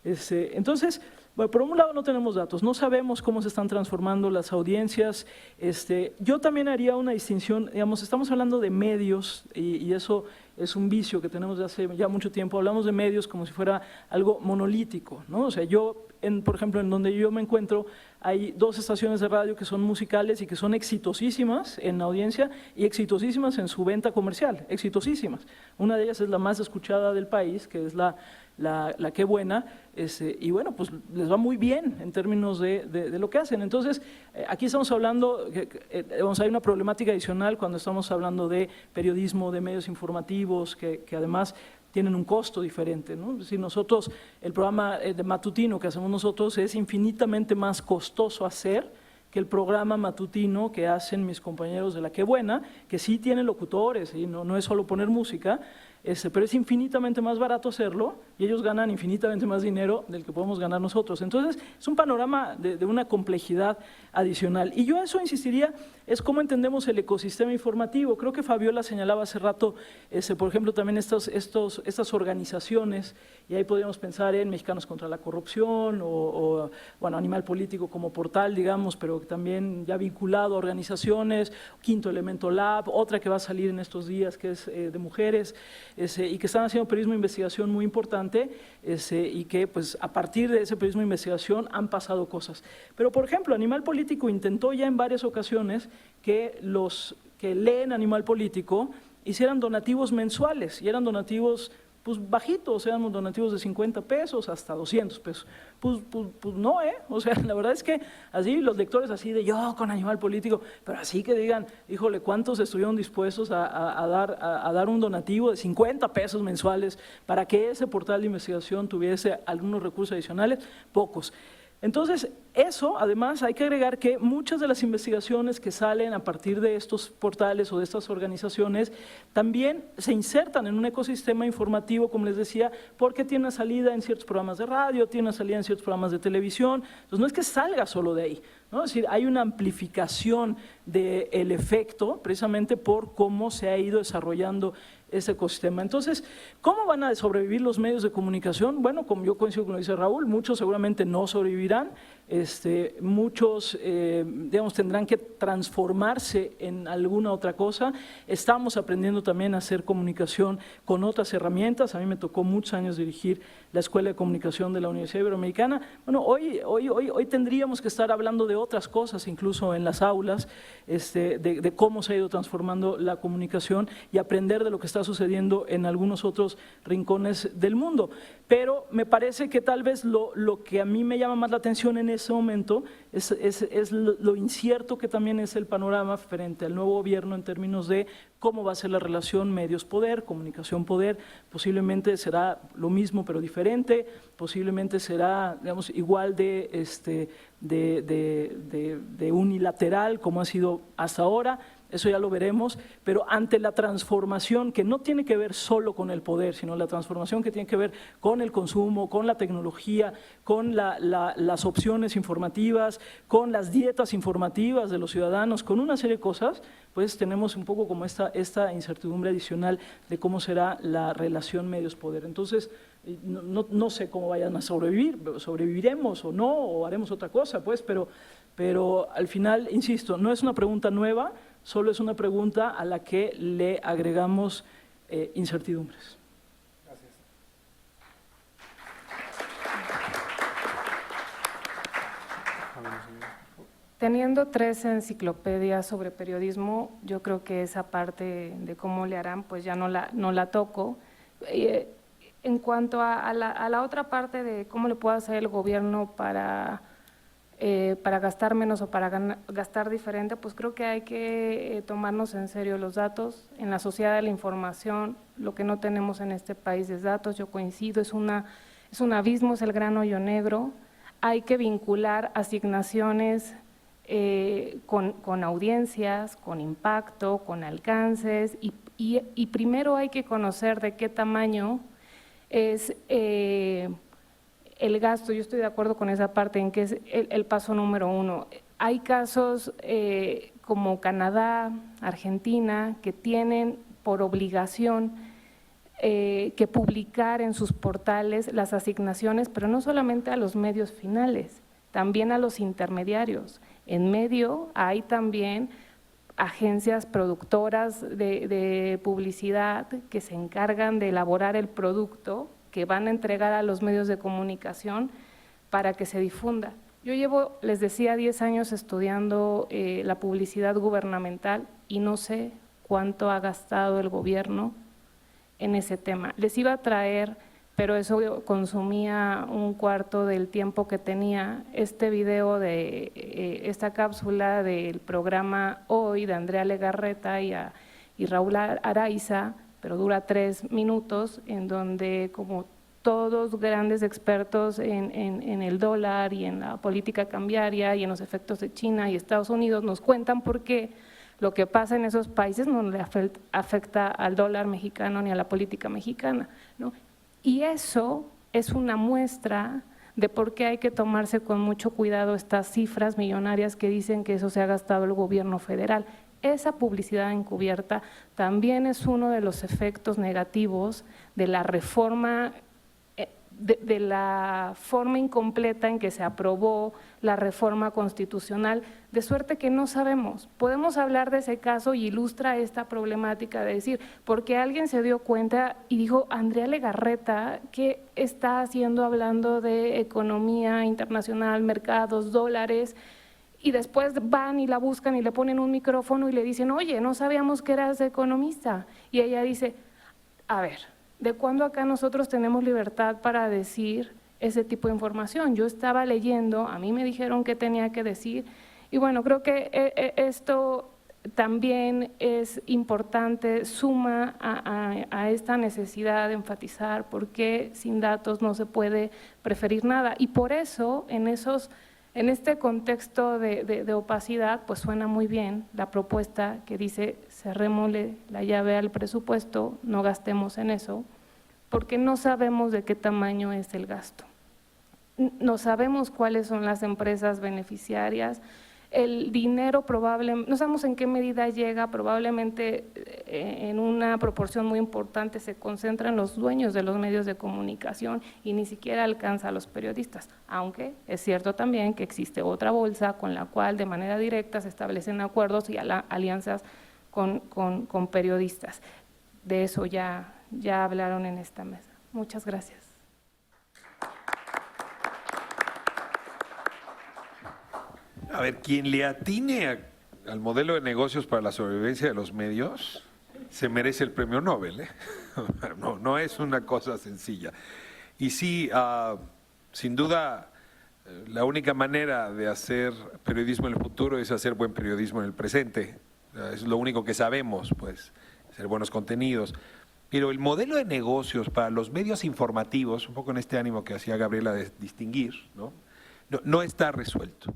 Entonces, bueno, por un lado no tenemos datos, no sabemos cómo se están transformando las audiencias. Yo también haría una distinción, digamos, estamos hablando de medios y eso es un vicio que tenemos desde hace ya mucho tiempo. Hablamos de medios como si fuera algo monolítico, ¿no? O sea, por ejemplo, en donde yo me encuentro, hay 2 estaciones de radio que son musicales y que son exitosísimas en audiencia y exitosísimas en su venta comercial, exitosísimas. Una de ellas es la más escuchada del país, que es la Qué Buena, y bueno, pues les va muy bien en términos de lo que hacen. Entonces, aquí estamos hablando, hay una problemática adicional cuando estamos hablando de periodismo, de medios informativos, que además tienen un costo diferente, ¿no? Si nosotros, el programa de matutino que hacemos nosotros es infinitamente más costoso hacer que el programa matutino que hacen mis compañeros de La Qué Buena, que sí tienen locutores, y no es solo poner música, pero es infinitamente más barato hacerlo y ellos ganan infinitamente más dinero del que podemos ganar nosotros. Entonces, es un panorama de una complejidad adicional. Y yo a eso insistiría, es cómo entendemos el ecosistema informativo. Creo que Fabiola señalaba hace rato, por ejemplo, también estas organizaciones, y ahí podríamos pensar en Mexicanos contra la Corrupción o bueno, Animal Político como portal, digamos, pero también ya vinculado a organizaciones, Quinto Elemento Lab, otra que va a salir en estos días que es de mujeres, y que están haciendo periodismo de investigación muy importante, y que pues a partir de ese periodismo de investigación han pasado cosas. Pero por ejemplo, Animal Político intentó ya en varias ocasiones que los que leen Animal Político hicieran donativos mensuales, y eran donativos pues bajitos, eran donativos de 50 pesos hasta 200 pesos. Pues no, o sea, la verdad es que así los lectores así de yo con Animal Político, pero así que digan, híjole, ¿cuántos estuvieron dispuestos a dar un donativo de 50 pesos mensuales para que ese portal de investigación tuviese algunos recursos adicionales? Pocos. Entonces, eso, además, hay que agregar que muchas de las investigaciones que salen a partir de estos portales o de estas organizaciones también se insertan en un ecosistema informativo, como les decía, porque tiene una salida en ciertos programas de radio, tiene una salida en ciertos programas de televisión. Entonces, no es que salga solo de ahí, ¿no? Es decir, hay una amplificación del efecto precisamente por cómo se ha ido desarrollando ese ecosistema. Entonces, ¿cómo van a sobrevivir los medios de comunicación? Bueno, como yo coincido con lo que dice Raúl, muchos seguramente no sobrevivirán, muchos, digamos, tendrán que transformarse en alguna otra cosa. Estamos aprendiendo también a hacer comunicación con otras herramientas. A mí me tocó muchos años dirigir la Escuela de Comunicación de la Universidad Iberoamericana. Bueno, hoy tendríamos que estar hablando de otras cosas, incluso en las aulas, de cómo se ha ido transformando la comunicación y aprender de lo que está sucediendo en algunos otros rincones del mundo. Pero me parece que tal vez lo que a mí me llama más la atención en ese momento es lo incierto que también es el panorama frente al nuevo gobierno en términos de cómo va a ser la relación medios-poder, comunicación-poder. Posiblemente será lo mismo pero diferente, posiblemente será, digamos, igual de unilateral como ha sido hasta ahora. Eso ya lo veremos, pero ante la transformación que no tiene que ver solo con el poder, sino la transformación que tiene que ver con el consumo, con la tecnología, con las opciones informativas, con las dietas informativas de los ciudadanos, con una serie de cosas, pues tenemos un poco como esta incertidumbre adicional de cómo será la relación medios-poder. Entonces, no sé cómo vayan a sobrevivir, sobreviviremos o no, o haremos otra cosa, pues, pero al final, insisto, no es una pregunta nueva, solo es una pregunta a la que le agregamos incertidumbres. Gracias. Teniendo 3 enciclopedias sobre periodismo, yo creo que esa parte de cómo le harán, pues ya no la toco. En cuanto a la otra parte de cómo le puede hacer el gobierno para gastar menos o para gastar diferente, pues creo que hay que tomarnos en serio los datos. En la sociedad de la información, lo que no tenemos en este país es datos, yo coincido, es un abismo, es el gran hoyo negro. Hay que vincular asignaciones con audiencias, con impacto, con alcances, y primero hay que conocer de qué tamaño es el gasto. Yo estoy de acuerdo con esa parte en que es el paso número 1. Hay casos como Canadá, Argentina, que tienen por obligación que publicar en sus portales las asignaciones, pero no solamente a los medios finales, también a los intermediarios. En medio hay también agencias productoras de publicidad que se encargan de elaborar el producto que van a entregar a los medios de comunicación para que se difunda. Yo llevo, les decía, 10 años estudiando la publicidad gubernamental y no sé cuánto ha gastado el gobierno en ese tema. Les iba a traer, pero eso consumía un cuarto del tiempo que tenía, este video de esta cápsula del programa Hoy de Andrea Legarreta y Raúl Araiza, pero dura 3 minutos, en donde como todos grandes expertos en el dólar y en la política cambiaria y en los efectos de China y Estados Unidos nos cuentan por qué Lo que pasa en esos países no le afecta al dólar mexicano ni a la política mexicana, ¿no? Y eso es una muestra de por qué hay que tomarse con mucho cuidado estas cifras millonarias que dicen que eso se ha gastado el gobierno federal. Esa publicidad encubierta también es uno de los efectos negativos de la reforma, de la forma incompleta en que se aprobó la reforma constitucional, de suerte que no sabemos. Podemos hablar de ese caso y ilustra esta problemática de decir, porque alguien se dio cuenta y dijo, Andrea Legarreta, ¿qué está haciendo hablando de economía internacional, mercados, dólares? Y después van y la buscan y le ponen un micrófono y le dicen, oye, no sabíamos que eras economista. Y ella dice, a ver, ¿de cuándo acá nosotros tenemos libertad para decir ese tipo de información? Yo estaba leyendo, a mí me dijeron qué tenía que decir, y bueno, creo que esto también es importante, suma a esta necesidad de enfatizar por qué sin datos no se puede preferir nada, y por eso en este contexto de opacidad, pues suena muy bien la propuesta que dice cerrémosle la llave al presupuesto, no gastemos en eso, porque no sabemos de qué tamaño es el gasto. No sabemos cuáles son las empresas beneficiarias, el dinero probablemente, no sabemos en qué medida llega, probablemente en una proporción muy importante se concentra en los dueños de los medios de comunicación y ni siquiera alcanza a los periodistas, aunque es cierto también que existe otra bolsa con la cual de manera directa se establecen acuerdos y alianzas con periodistas. De eso ya hablaron en esta mesa. Muchas gracias. A ver, quien le atine al modelo de negocios para la sobrevivencia de los medios se merece el premio Nobel, ¿eh? No es una cosa sencilla. Y sí, sin duda, la única manera de hacer periodismo en el futuro es hacer buen periodismo en el presente. Es lo único que sabemos, pues, hacer buenos contenidos. Pero el modelo de negocios para los medios informativos, un poco en este ánimo que hacía Gabriela de distinguir, no está resuelto.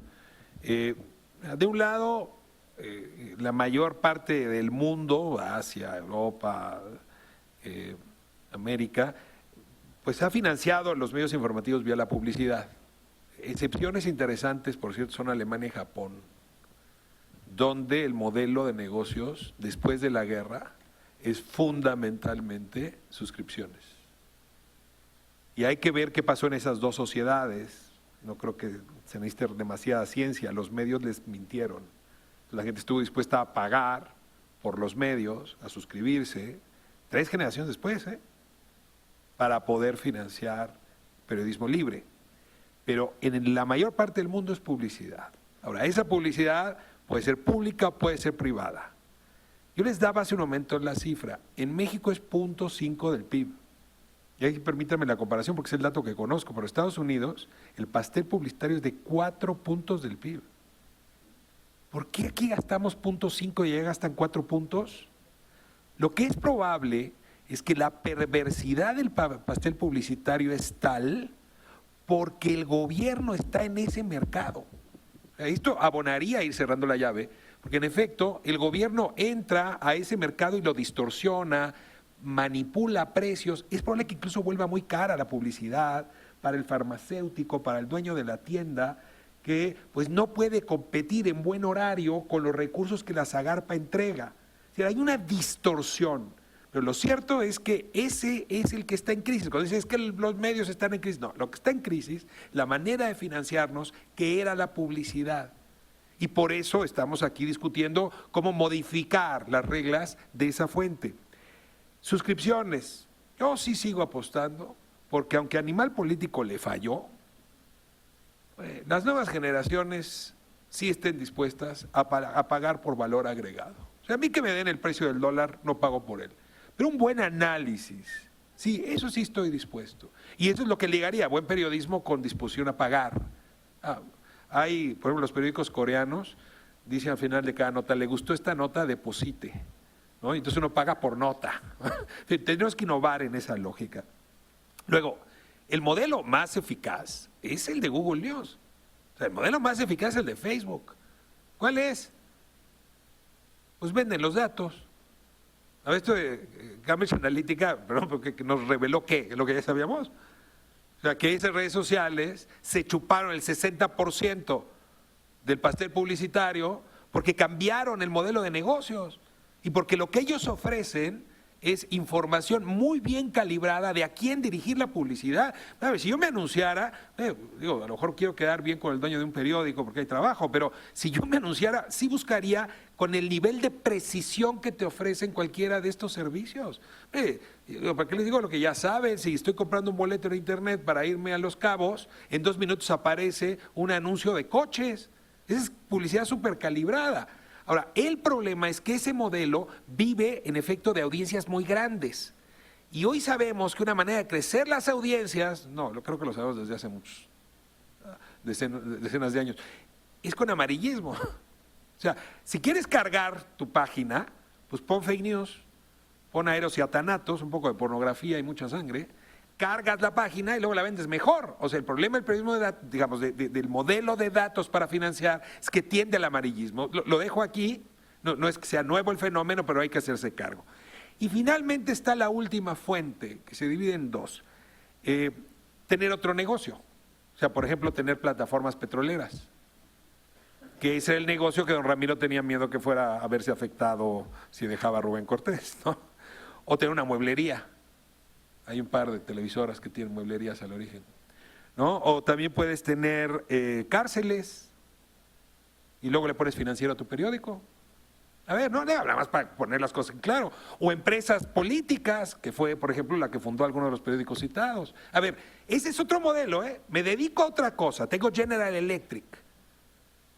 De un lado, la mayor parte del mundo, Asia, Europa, América, pues ha financiado los medios informativos vía la publicidad. Excepciones interesantes, por cierto, son Alemania y Japón, donde el modelo de negocios después de la guerra es fundamentalmente suscripciones. Y hay que ver qué pasó en esas dos sociedades. No creo que se necesite demasiada ciencia, los medios les mintieron. La gente estuvo dispuesta a pagar por los medios, a suscribirse, 3 generaciones después, para poder financiar periodismo libre. Pero en la mayor parte del mundo es publicidad. Ahora, esa publicidad puede ser pública o puede ser privada. Yo les daba hace un momento la cifra, en México es 0.5 del PIB. Y ahí permítanme la comparación porque es el dato que conozco, pero en Estados Unidos el pastel publicitario es de 4 puntos del PIB. ¿Por qué aquí gastamos 0.5 y allá gastan 4 puntos? Lo que es probable es que la perversidad del pastel publicitario es tal porque el gobierno está en ese mercado. Esto abonaría a ir cerrando la llave, porque en efecto el gobierno entra a ese mercado y lo distorsiona, manipula precios, es probable que incluso vuelva muy cara la publicidad para el farmacéutico, para el dueño de la tienda, que pues no puede competir en buen horario con los recursos que la Zagarpa entrega. O sea, hay una distorsión, pero lo cierto es que ese es el que está en crisis. Cuando dices que los medios están en crisis, no, lo que está en crisis, la manera de financiarnos, que era la publicidad. Y por eso estamos aquí discutiendo cómo modificar las reglas de esa fuente. Suscripciones, yo sí sigo apostando, porque aunque Animal Político le falló, las nuevas generaciones sí estén dispuestas a pagar por valor agregado. O sea, a mí que me den el precio del dólar, no pago por él. Pero un buen análisis, sí, eso sí estoy dispuesto. Y eso es lo que ligaría buen periodismo con disposición a pagar. Hay, por ejemplo, los periódicos coreanos dicen al final de cada nota, le gustó esta nota, deposite. ¿No? Entonces uno paga por nota. Tenemos que innovar en esa lógica. Luego, el modelo más eficaz es el de Google News. O sea, el modelo más eficaz es el de Facebook. ¿Cuál es? pues venden los datos. A ver, esto de Cambridge Analytica, perdón, porque nos reveló ¿qué? Lo que ya sabíamos. O sea, que esas redes sociales se chuparon el 60% del pastel publicitario porque cambiaron el modelo de negocios y porque lo que ellos ofrecen es información muy bien calibrada de a quién dirigir la publicidad. A ver, si yo me anunciara, digo, a lo mejor quiero quedar bien con el dueño de un periódico porque hay trabajo, pero si yo me anunciara, sí buscaría con el nivel de precisión que te ofrecen cualquiera de estos servicios. ¿Para qué les digo lo que ya saben? Si estoy comprando un boleto en internet para irme a Los Cabos, en 2 minutos aparece un anuncio de coches. Esa es publicidad súper calibrada. Ahora, el problema es que ese modelo vive en efecto de audiencias muy grandes. Y hoy sabemos que una manera de crecer las audiencias, no, creo que lo sabemos desde hace muchos, decenas de años, es con amarillismo. O sea, si quieres cargar tu página, pues pon fake news, pon aeros y atanatos, un poco de pornografía y mucha sangre, cargas la página y luego la vendes mejor. O sea, el problema del periodismo digamos, del modelo de datos para financiar es que tiende al amarillismo. Lo dejo aquí, no es que sea nuevo el fenómeno, pero hay que hacerse cargo. Y finalmente está la última fuente, que se divide en 2. Tener otro negocio. O sea, por ejemplo, tener plataformas petroleras, que ese era el negocio que don Ramiro tenía miedo que fuera a verse afectado si dejaba a Rubén Cortés, ¿no? O tener una mueblería. Hay un par de televisoras que tienen mueblerías al origen, ¿no? O también puedes tener cárceles y luego le pones financiero a tu periódico. A ver, no, nada más para poner las cosas en claro. O empresas políticas, que fue, por ejemplo, la que fundó alguno de los periódicos citados. A ver, ese es otro modelo, ¿eh? Me dedico a otra cosa. Tengo General Electric,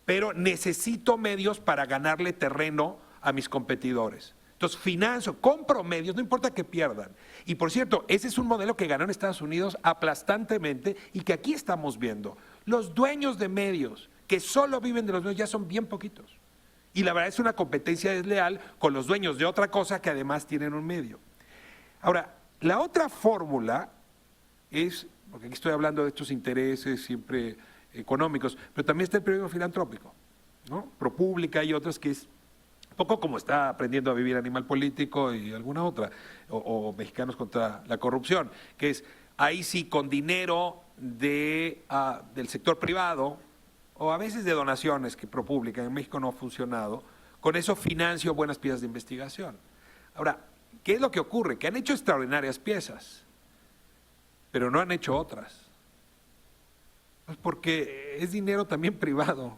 pero necesito medios para ganarle terreno a mis competidores. Entonces, financio, compro medios, no importa que pierdan. Y por cierto, ese es un modelo que ganó en Estados Unidos aplastantemente y que aquí estamos viendo. Los dueños de medios que solo viven de los medios ya son bien poquitos. Y la verdad es una competencia desleal con los dueños de otra cosa que además tienen un medio. Ahora, la otra fórmula es, porque aquí estoy hablando de estos intereses siempre económicos, pero también está el periodismo filantrópico, ¿no? ProPublica y otras que es un poco como está Aprendiendo a Vivir Animal Político y alguna otra, o Mexicanos contra la Corrupción, que es ahí sí con dinero del sector privado, o a veces de donaciones que ProPublica en México no ha funcionado, con eso financio buenas piezas de investigación. Ahora, ¿qué es lo que ocurre? Que han hecho extraordinarias piezas, pero no han hecho otras. Pues porque es dinero también privado.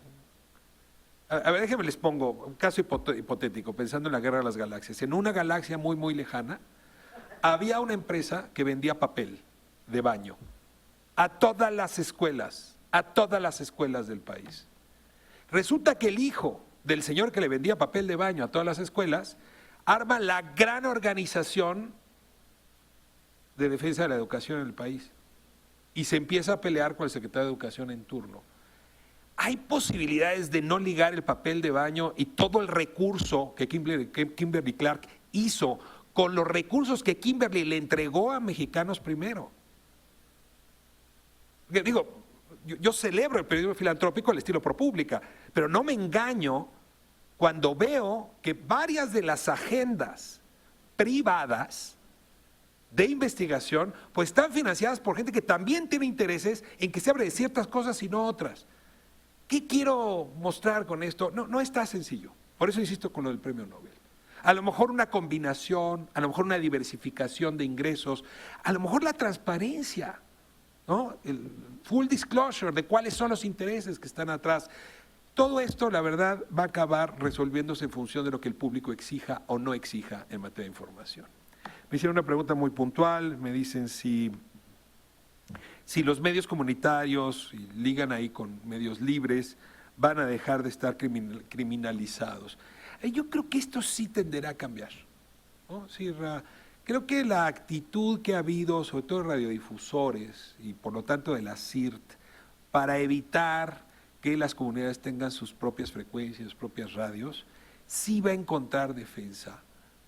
A ver, déjenme les pongo un caso hipotético, pensando en la Guerra de las Galaxias. En una galaxia muy, muy lejana, había una empresa que vendía papel de baño a todas las escuelas del país. Resulta que el hijo del señor que le vendía papel de baño a todas las escuelas arma la gran organización de defensa de la educación en el país y se empieza a pelear con el secretario de Educación en turno. Hay posibilidades de no ligar el papel de baño y todo el recurso que Kimberly Clark hizo con los recursos que Kimberly le entregó a Mexicanos Primero. Porque digo, yo celebro el periodismo filantrópico al estilo ProPublica, pero no me engaño cuando veo que varias de las agendas privadas de investigación pues están financiadas por gente que también tiene intereses en que se hable de ciertas cosas y no otras. ¿Qué quiero mostrar con esto? No está sencillo. Por eso insisto con lo del premio Nobel. A lo mejor una combinación, a lo mejor una diversificación de ingresos, a lo mejor la transparencia, ¿no? El full disclosure de cuáles son los intereses que están atrás. Todo esto, la verdad, va a acabar resolviéndose en función de lo que el público exija o no exija en materia de información. Me hicieron una pregunta muy puntual, me dicen si los medios comunitarios y ligan ahí con medios libres van a dejar de estar criminalizados. Yo creo que esto sí tenderá a cambiar, ¿no? Sí, creo que la actitud que ha habido, sobre todo de radiodifusores y por lo tanto de la CIRT, para evitar que las comunidades tengan sus propias frecuencias, sus propias radios, sí va a encontrar defensa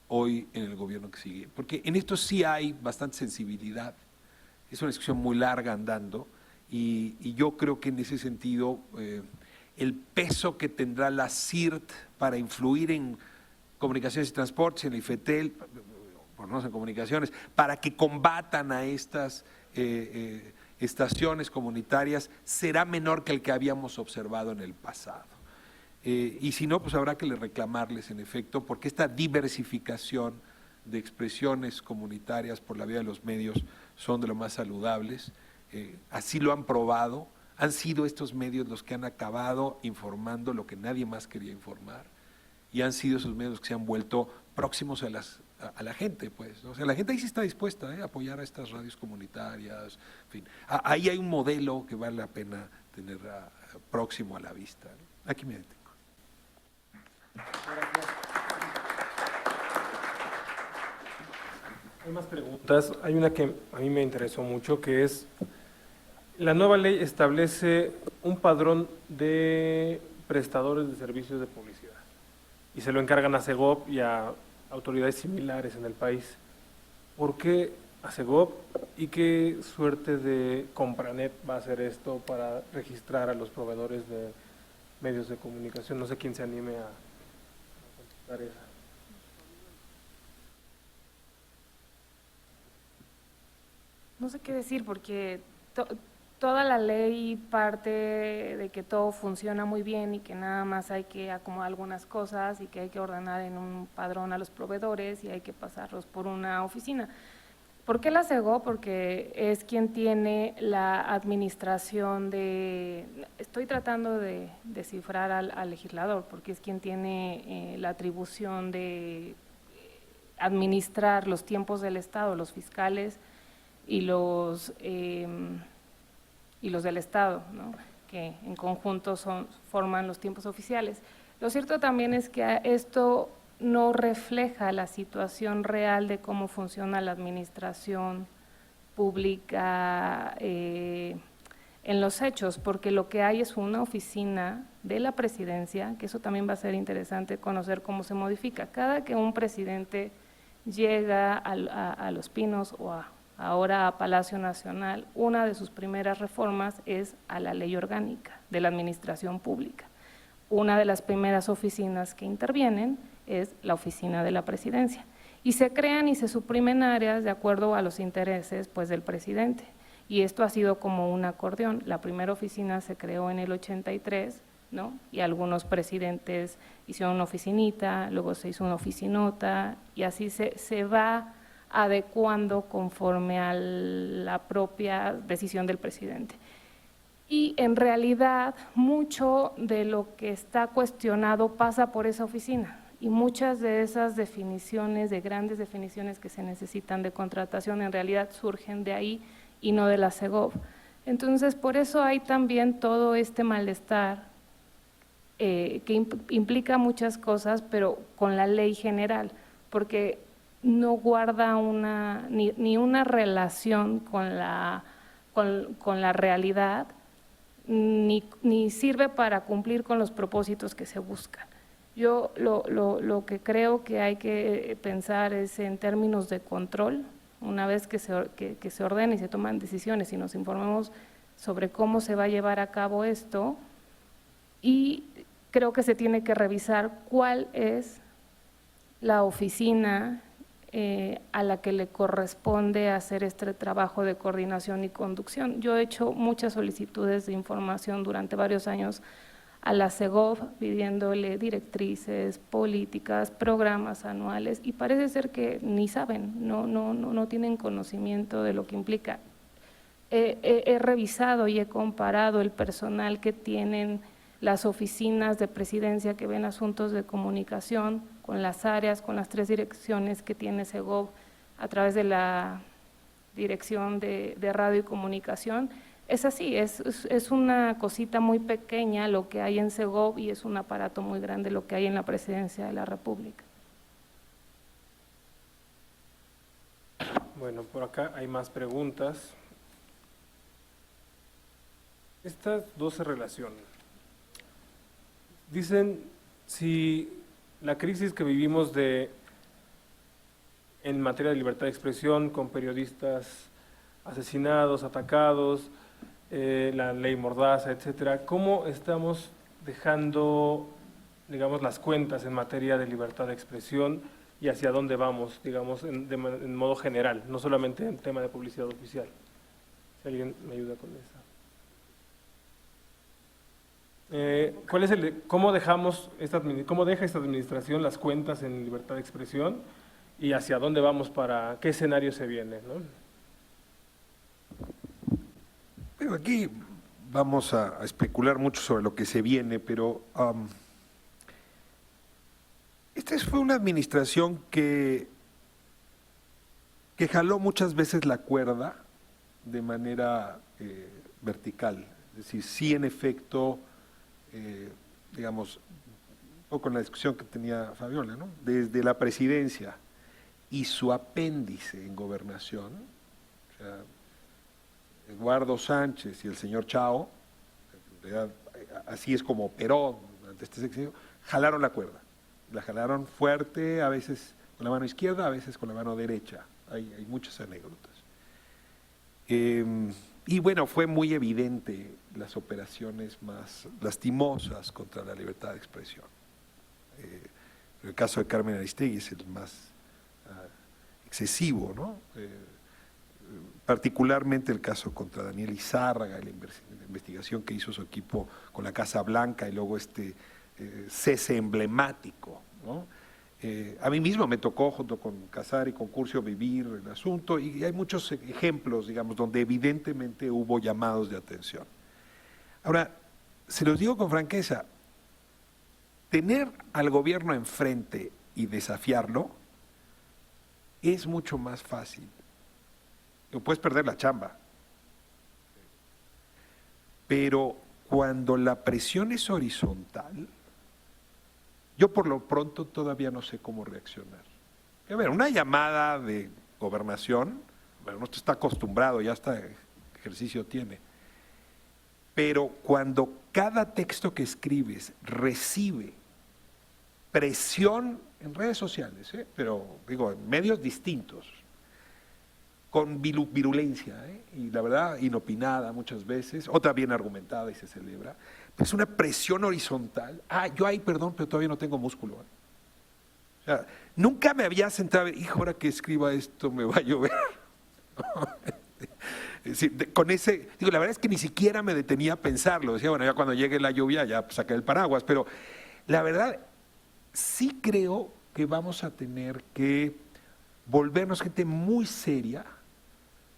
hoy en el gobierno que sigue. Porque en esto sí hay bastante sensibilidad. Es una discusión muy larga andando y yo creo que en ese sentido el peso que tendrá la CIRT para influir en Comunicaciones y Transportes, en la IFETEL, por no en comunicaciones, para que combatan a estas estaciones comunitarias, será menor que el que habíamos observado en el pasado. Y si no, pues habrá que reclamarles en efecto, porque esta diversificación de expresiones comunitarias por la vía de los medios son de lo más saludables, así lo han probado, han sido estos medios los que han acabado informando lo que nadie más quería informar, y han sido esos medios que se han vuelto próximos a la gente, pues, ¿no? O sea, la gente ahí sí está dispuesta a apoyar a estas radios comunitarias, en fin. Ahí hay un modelo que vale la pena tener próximo a la vista, ¿no? Aquí me detengo. Hay más preguntas. Hay una que a mí me interesó mucho, que es, la nueva ley establece un padrón de prestadores de servicios de publicidad y se lo encargan a Segov y a autoridades similares en el país. ¿Por qué a Segov y qué suerte de Compranet va a hacer esto para registrar a los proveedores de medios de comunicación? No sé quién se anime a contestar esa. No sé qué decir porque toda la ley parte de que todo funciona muy bien y que nada más hay que acomodar algunas cosas y que hay que ordenar en un padrón a los proveedores y hay que pasarlos por una oficina. ¿Por qué la Segov? Porque es quien tiene la administración de… Estoy tratando de descifrar al legislador, porque es quien tiene la atribución de administrar los tiempos del Estado, los fiscales y los del Estado, ¿no? Que en conjunto forman los tiempos oficiales. Lo cierto también es que esto no refleja la situación real de cómo funciona la administración pública en los hechos, porque lo que hay es una oficina de la presidencia, que eso también va a ser interesante conocer cómo se modifica. Cada que un presidente llega a Los Pinos o ahora a Palacio Nacional, una de sus primeras reformas es a la ley orgánica de la administración pública. Una de las primeras oficinas que intervienen es la oficina de la presidencia y se crean y se suprimen áreas de acuerdo a los intereses pues del presidente, y esto ha sido como un acordeón. La primera oficina se creó en el 83, ¿no? Y algunos presidentes hicieron una oficinita, luego se hizo una oficinota y así se va adecuando conforme a la propia decisión del presidente. Y en realidad mucho de lo que está cuestionado pasa por esa oficina y muchas de esas definiciones, de grandes definiciones que se necesitan de contratación, en realidad surgen de ahí y no de la Segov. Entonces, por eso hay también todo este malestar que implica muchas cosas, pero con la ley general, porque no guarda ni una relación con la realidad, ni sirve para cumplir con los propósitos que se buscan. Yo lo que creo que hay que pensar es en términos de control, una vez que se ordenen y se toman decisiones y nos informemos sobre cómo se va a llevar a cabo esto, y creo que se tiene que revisar cuál es la oficina a la que le corresponde hacer este trabajo de coordinación y conducción. Yo he hecho muchas solicitudes de información durante varios años a la Segov pidiéndole directrices, políticas, programas anuales, y parece ser que ni saben, no tienen conocimiento de lo que implica. He revisado y he comparado el personal que tienen las oficinas de presidencia que ven asuntos de comunicación con las áreas, con las 3 direcciones que tiene Segov a través de la dirección de radio y comunicación. Es así, es una cosita muy pequeña lo que hay en Segov y es un aparato muy grande lo que hay en la Presidencia de la República. Bueno, por acá hay más preguntas. Estas dos se relacionan. Dicen, si la crisis que vivimos en materia de libertad de expresión, con periodistas asesinados, atacados, la ley Mordaza, etcétera, ¿cómo estamos dejando digamos, las cuentas en materia de libertad de expresión y hacia dónde vamos, digamos, en modo general, no solamente en tema de publicidad oficial. Si alguien me ayuda con eso. ¿Cómo deja esta administración las cuentas en libertad de expresión y hacia dónde vamos para qué escenario se viene, ¿no? Pero aquí vamos a especular mucho sobre lo que se viene, pero esta fue una administración que jaló muchas veces la cuerda de manera vertical. Es decir, sí, en efecto, digamos, un poco en la discusión que tenía Fabiola, ¿no? Desde la presidencia y su apéndice en gobernación, o sea, Eduardo Sánchez y el señor Chao, en realidad, así es como operó durante este sexenio, jalaron la cuerda. La jalaron fuerte, a veces con la mano izquierda, a veces con la mano derecha. Hay muchas anécdotas. Y bueno, fue muy evidente las operaciones más lastimosas contra la libertad de expresión. El caso de Carmen Aristegui es el más excesivo, ¿no? Particularmente el caso contra Daniel Izárraga, la investigación que hizo su equipo con la Casa Blanca y luego cese emblemático, ¿no? A mí mismo me tocó, junto con Casar y con Curcio, vivir el asunto y hay muchos ejemplos, digamos, donde evidentemente hubo llamados de atención. Ahora, se los digo con franqueza, tener al gobierno enfrente y desafiarlo es mucho más fácil. No puedes perder la chamba. Pero cuando la presión es horizontal, yo por lo pronto todavía no sé cómo reaccionar. A ver, una llamada de gobernación, bueno, uno está acostumbrado, ya hasta ejercicio tiene. Pero cuando cada texto que escribes recibe presión en redes sociales, pero digo, en medios distintos, con virulencia, y la verdad inopinada muchas veces, otra bien argumentada y se celebra, es una presión horizontal. Perdón, pero todavía no tengo músculo. O sea, nunca me había sentado, hijo, ahora que escriba esto me va a llover. Es decir, la verdad es que ni siquiera me detenía a pensarlo. Decía, bueno, ya cuando llegue la lluvia ya saqué el paraguas, pero la verdad sí creo que vamos a tener que volvernos gente muy seria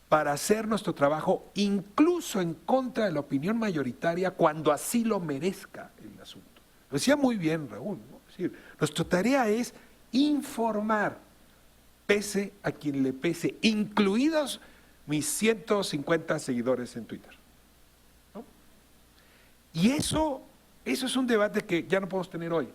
para hacer nuestro trabajo, incluso en contra de la opinión mayoritaria, cuando así lo merezca el asunto. Lo decía muy bien Raúl, ¿no? Es decir, nuestra tarea es informar, pese a quien le pese, incluidos mis 150 seguidores en Twitter, ¿no? Y eso es un debate que ya no podemos tener hoy,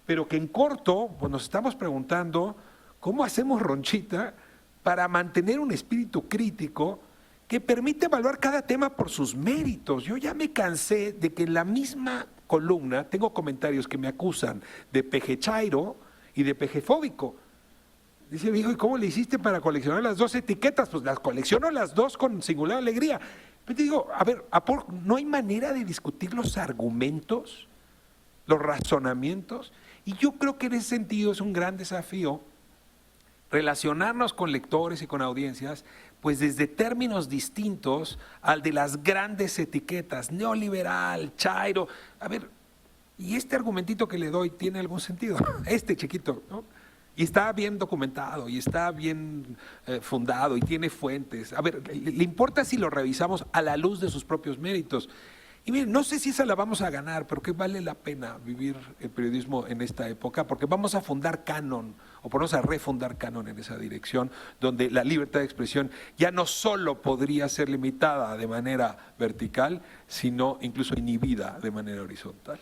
pero que en corto pues nos estamos preguntando cómo hacemos ronchita para mantener un espíritu crítico que permite evaluar cada tema por sus méritos. Yo ya me cansé de que en la misma columna tengo comentarios que me acusan de pejechairo y de pejefóbico. Dice, hijo, ¿y cómo le hiciste para coleccionar las dos etiquetas? Pues las colecciono las dos con singular alegría. Pero te digo, a ver, ¿no hay manera de discutir los argumentos, los razonamientos? Y yo creo que en ese sentido es un gran desafío relacionarnos con lectores y con audiencias, pues desde términos distintos al de las grandes etiquetas, neoliberal, chairo. A ver, ¿y este argumentito que le doy tiene algún sentido? Este chiquito, ¿no? Y está bien documentado, y está bien fundado, y tiene fuentes. A ver, le importa si lo revisamos a la luz de sus propios méritos. Y miren, no sé si esa la vamos a ganar, pero que vale la pena vivir el periodismo en esta época, porque vamos a fundar canon, o ponernos a refundar canon en esa dirección, donde la libertad de expresión ya no solo podría ser limitada de manera vertical, sino incluso inhibida de manera horizontal.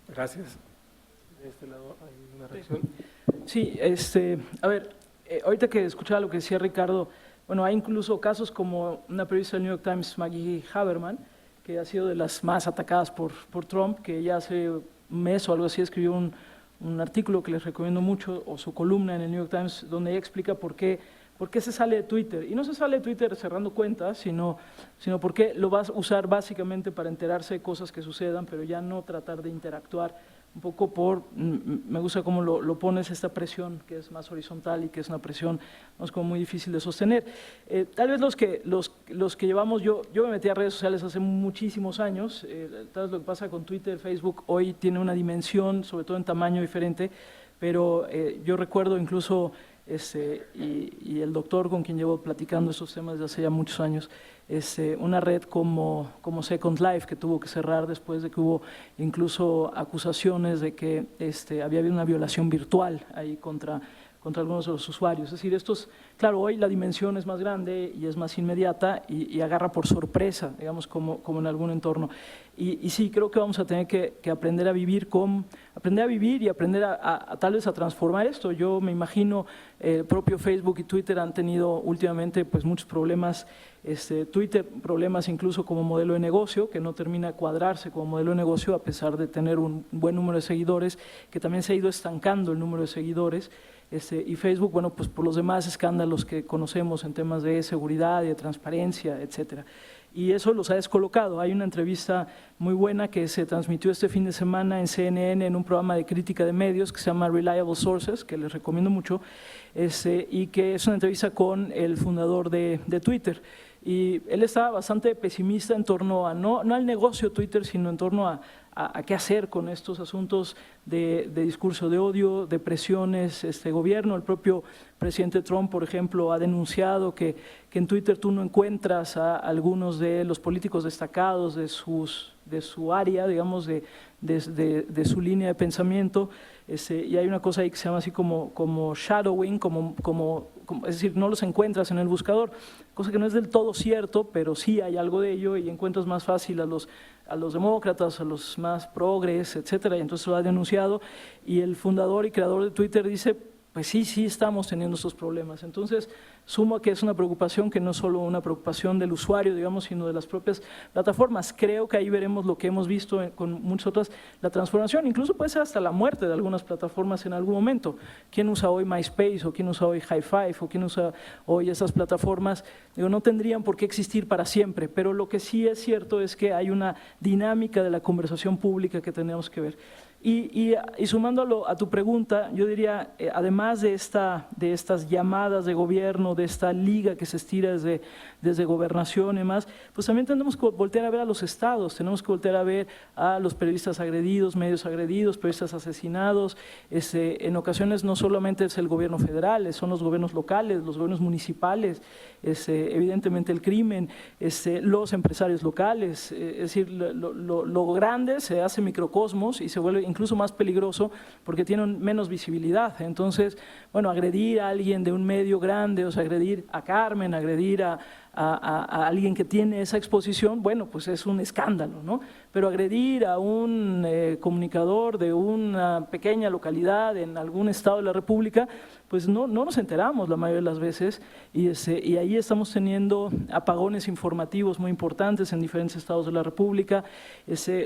Gracias. De este lado hay una reacción. Sí, a ver, ahorita que escuchaba lo que decía Ricardo, bueno, hay incluso casos como una periodista del New York Times, Maggie Haberman, que ha sido de las más atacadas por Trump, que ya hace un mes o algo así escribió un artículo que les recomiendo mucho, o su columna en el New York Times, donde ella explica por qué se sale de Twitter. Y no se sale de Twitter cerrando cuentas, sino porque lo vas a usar básicamente para enterarse de cosas que sucedan, pero ya no tratar de interactuar un poco me gusta cómo lo pones, esta presión que es más horizontal y que es una presión no es como muy difícil de sostener. Tal vez los que llevamos, yo me metí a redes sociales hace muchísimos años, tal vez lo que pasa con Twitter, Facebook, hoy tiene una dimensión, sobre todo en tamaño diferente, pero yo recuerdo incluso, y el doctor con quien llevo platicando estos temas desde hace ya muchos años, una red como Second Life, que tuvo que cerrar después de que hubo incluso acusaciones de que había habido una violación virtual ahí contra algunos de los usuarios. Es decir, claro, hoy la dimensión es más grande y es más inmediata y agarra por sorpresa, digamos, como en algún entorno. Y sí, creo que vamos a tener que aprender a vivir y aprender a tal vez a transformar esto. Yo me imagino, el propio Facebook y Twitter han tenido últimamente pues muchos problemas, Twitter problemas incluso como modelo de negocio, que no termina de cuadrarse como modelo de negocio a pesar de tener un buen número de seguidores, que también se ha ido estancando el número de seguidores. Y Facebook, bueno, pues por los demás escándalos que conocemos en temas de seguridad y de transparencia, etcétera. Y eso los ha descolocado. Hay una entrevista muy buena que se transmitió este fin de semana en CNN en un programa de crítica de medios que se llama Reliable Sources, que les recomiendo mucho, y que es una entrevista con el fundador de Twitter. Y él estaba bastante pesimista en torno a, no al negocio Twitter, sino en torno a qué hacer con estos asuntos de discurso de odio, de presiones, gobierno. El propio presidente Trump, por ejemplo, ha denunciado que en Twitter tú no encuentras a algunos de los políticos destacados de su área, digamos, de su línea de pensamiento, y hay una cosa ahí que se llama así como shadowing, es decir, no los encuentras en el buscador, cosa que no es del todo cierto, pero sí hay algo de ello y encuentras más fácil a los demócratas, a los más progres, etcétera, y entonces lo ha denunciado, y el fundador y creador de Twitter dice, pues sí estamos teniendo estos problemas. Entonces, sumo que es una preocupación que no es solo una preocupación del usuario, digamos, sino de las propias plataformas. Creo que ahí veremos lo que hemos visto con muchas otras, la transformación, incluso puede ser hasta la muerte de algunas plataformas en algún momento. ¿Quién usa hoy MySpace o quién usa hoy Hi5 o quién usa hoy esas plataformas? Digo, no tendrían por qué existir para siempre, pero lo que sí es cierto es que hay una dinámica de la conversación pública que tenemos que ver. Y sumándolo a tu pregunta, yo diría, además de estas llamadas de gobierno, de esta liga que se estira desde gobernación y demás, pues también tenemos que voltear a ver a los estados, tenemos que voltear a ver a los periodistas agredidos, medios agredidos, periodistas asesinados. En ocasiones no solamente es el gobierno federal, son los gobiernos locales, los gobiernos municipales, evidentemente el crimen, los empresarios locales, es decir, lo grande se hace microcosmos y se vuelve incluso más peligroso porque tienen menos visibilidad. Entonces, bueno, agredir a alguien de un medio grande, o sea, agredir a Carmen, agredir a alguien que tiene esa exposición, bueno, pues es un escándalo, ¿no? Pero agredir a un comunicador de una pequeña localidad en algún estado de la República, pues no nos enteramos la mayoría de las veces y ahí estamos teniendo apagones informativos muy importantes en diferentes estados de la República.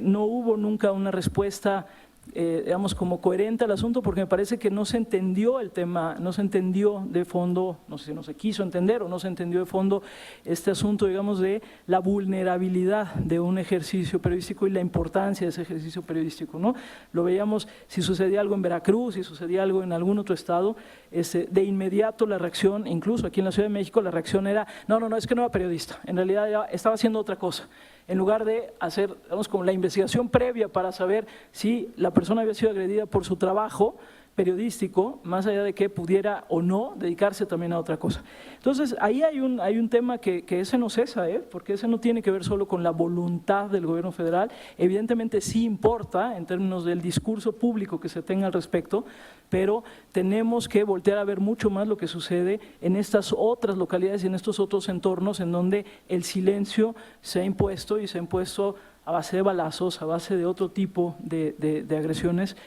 No hubo nunca una respuesta digamos, como coherente al asunto, porque me parece que no se entendió el tema, no se entendió de fondo, no sé si no se quiso entender o no se entendió de fondo este asunto, digamos, de la vulnerabilidad de un ejercicio periodístico y la importancia de ese ejercicio periodístico, ¿no? Lo veíamos si sucedía algo en Veracruz, si sucedía algo en algún otro estado, de inmediato la reacción, incluso aquí en la Ciudad de México, la reacción era, no, es que no era periodista, en realidad ya estaba haciendo otra cosa. En lugar de hacer, digamos, como la investigación previa para saber si la persona había sido agredida por su trabajo periodístico, más allá de que pudiera o no dedicarse también a otra cosa. Entonces, ahí hay un tema que ese no cesa, porque ese no tiene que ver solo con la voluntad del gobierno federal, evidentemente sí importa en términos del discurso público que se tenga al respecto, pero tenemos que voltear a ver mucho más lo que sucede en estas otras localidades y en estos otros entornos en donde el silencio se ha impuesto y se ha impuesto a base de balazos, a base de otro tipo de agresiones,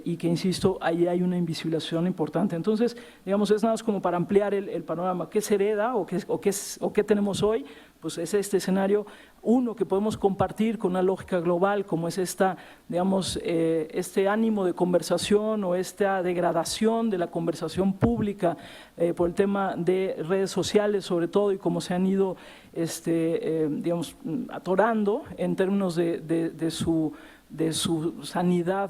y que, insisto, ahí hay una invisibilización importante. Entonces, digamos, es nada más como para ampliar el panorama. ¿Qué se hereda o qué tenemos hoy? Pues es este escenario, uno, que podemos compartir con una lógica global, como es digamos, este ánimo de conversación o esta degradación de la conversación pública por el tema de redes sociales, sobre todo, y cómo se han ido, digamos, atorando en términos de de su sanidad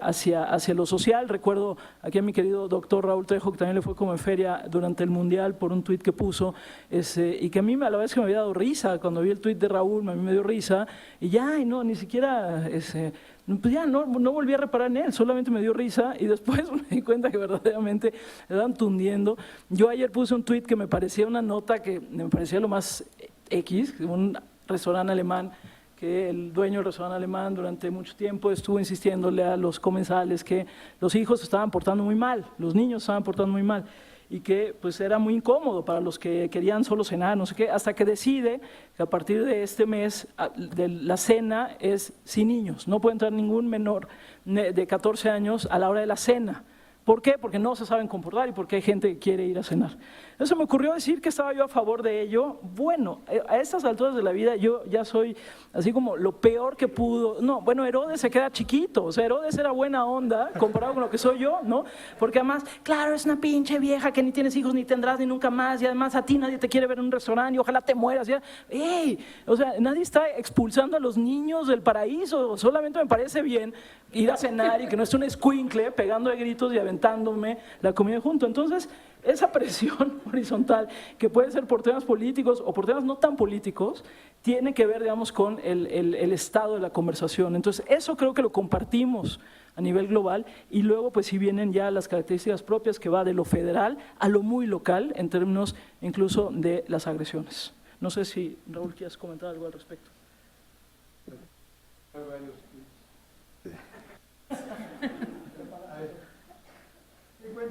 hacia lo social. Recuerdo aquí a mi querido doctor Raúl Trejo, que también le fue como en feria durante el Mundial por un tuit que puso, y que a mí a la vez que me había dado risa, cuando vi el tuit de Raúl, a mí me dio risa, y ya, y no, ni siquiera, pues ya no volví a reparar en él, solamente me dio risa, y después me di cuenta que verdaderamente le estaban tundiendo. Yo ayer puse un tuit que me parecía una nota que me parecía lo más X, un restaurante alemán, que el dueño del restaurante alemán durante mucho tiempo estuvo insistiéndole a los comensales que los hijos se estaban portando muy mal, los niños se estaban portando muy mal, y que pues era muy incómodo para los que querían solo cenar, no sé qué, hasta que decide que a partir de este mes de la cena es sin niños, no puede entrar ningún menor de 14 años a la hora de la cena. ¿Por qué? Porque no se saben comportar y porque hay gente que quiere ir a cenar. Eso me ocurrió decir que estaba yo a favor de ello. Bueno, a estas alturas de la vida yo ya soy así como lo peor que pudo. No, bueno, Herodes se queda chiquito, o sea, Herodes era buena onda comparado con lo que soy yo, ¿no? Porque además, claro, es una pinche vieja que ni tienes hijos ni tendrás ni nunca más, y además a ti nadie te quiere ver en un restaurante y ojalá te mueras. ¿Ya? ¡Ey! O sea, nadie está expulsando a los niños del paraíso, solamente me parece bien ir a cenar y que no esté un escuincle pegando de gritos y aventándome la comida junto. Entonces, esa presión horizontal que puede ser por temas políticos o por temas no tan políticos, tiene que ver, digamos, con el estado de la conversación. Entonces, eso creo que lo compartimos a nivel global, y luego pues sí vienen ya las características propias que va de lo federal a lo muy local en términos incluso de las agresiones. No sé si, Raúl, quieres comentar algo al respecto.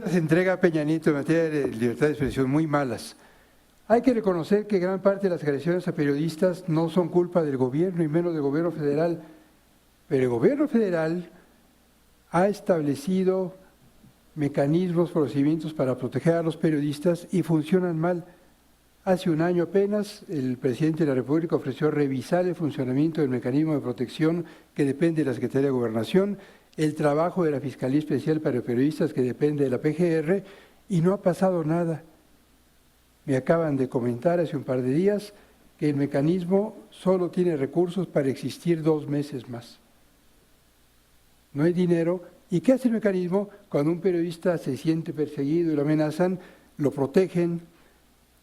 Se entrega a Peña Nieto en materia de libertad de expresión muy malas. Hay que reconocer que gran parte de las agresiones a periodistas no son culpa del gobierno y menos del gobierno federal, pero el gobierno federal ha establecido mecanismos, procedimientos para proteger a los periodistas y funcionan mal. Hace un año apenas el presidente de la República ofreció revisar el funcionamiento del mecanismo de protección que depende de la Secretaría de Gobernación, el trabajo de la Fiscalía Especial para Periodistas que depende de la PGR, y no ha pasado nada. Me acaban de comentar hace un par de días que el mecanismo solo tiene recursos para existir 2 meses más. No hay dinero. ¿Y qué hace el mecanismo? Cuando un periodista se siente perseguido y lo amenazan, lo protegen,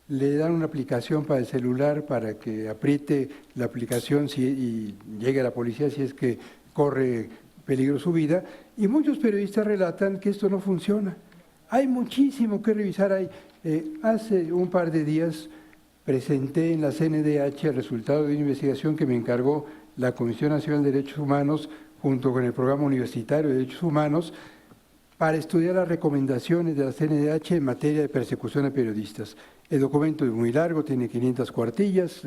le dan una aplicación para el celular para que apriete la aplicación y llegue a la policía si es que corre peligro su vida, y muchos periodistas relatan que esto no funciona. Hay muchísimo que revisar. Hace un par de días presenté en la CNDH el resultado de una investigación que me encargó la Comisión Nacional de Derechos Humanos junto con el Programa Universitario de Derechos Humanos para estudiar las recomendaciones de la CNDH en materia de persecución a periodistas. El documento es muy largo, tiene 500 cuartillas,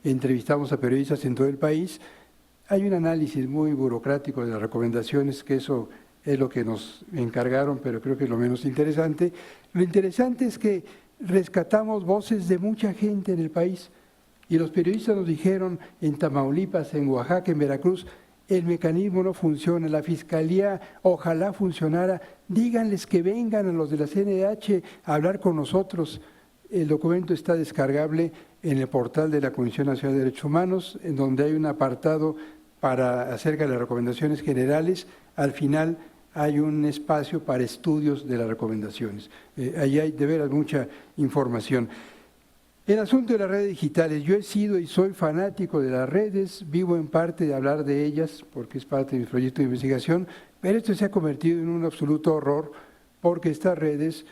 entrevistamos a periodistas en todo el país. Hay un análisis muy burocrático de las recomendaciones, que eso es lo que nos encargaron, pero creo que es lo menos interesante. Lo interesante es que rescatamos voces de mucha gente en el país, y los periodistas nos dijeron en Tamaulipas, en Oaxaca, en Veracruz, el mecanismo no funciona, la Fiscalía ojalá funcionara, díganles que vengan a los de la CNDH a hablar con nosotros. El documento está descargable en el portal de la Comisión Nacional de Derechos Humanos, en donde hay un apartado acerca de las recomendaciones generales. Al final hay un espacio para estudios de las recomendaciones. Ahí hay de veras mucha información. El asunto de las redes digitales, yo he sido y soy fanático de las redes, vivo en parte de hablar de ellas porque es parte de mi proyecto de investigación, pero esto se ha convertido en un absoluto horror porque estas redes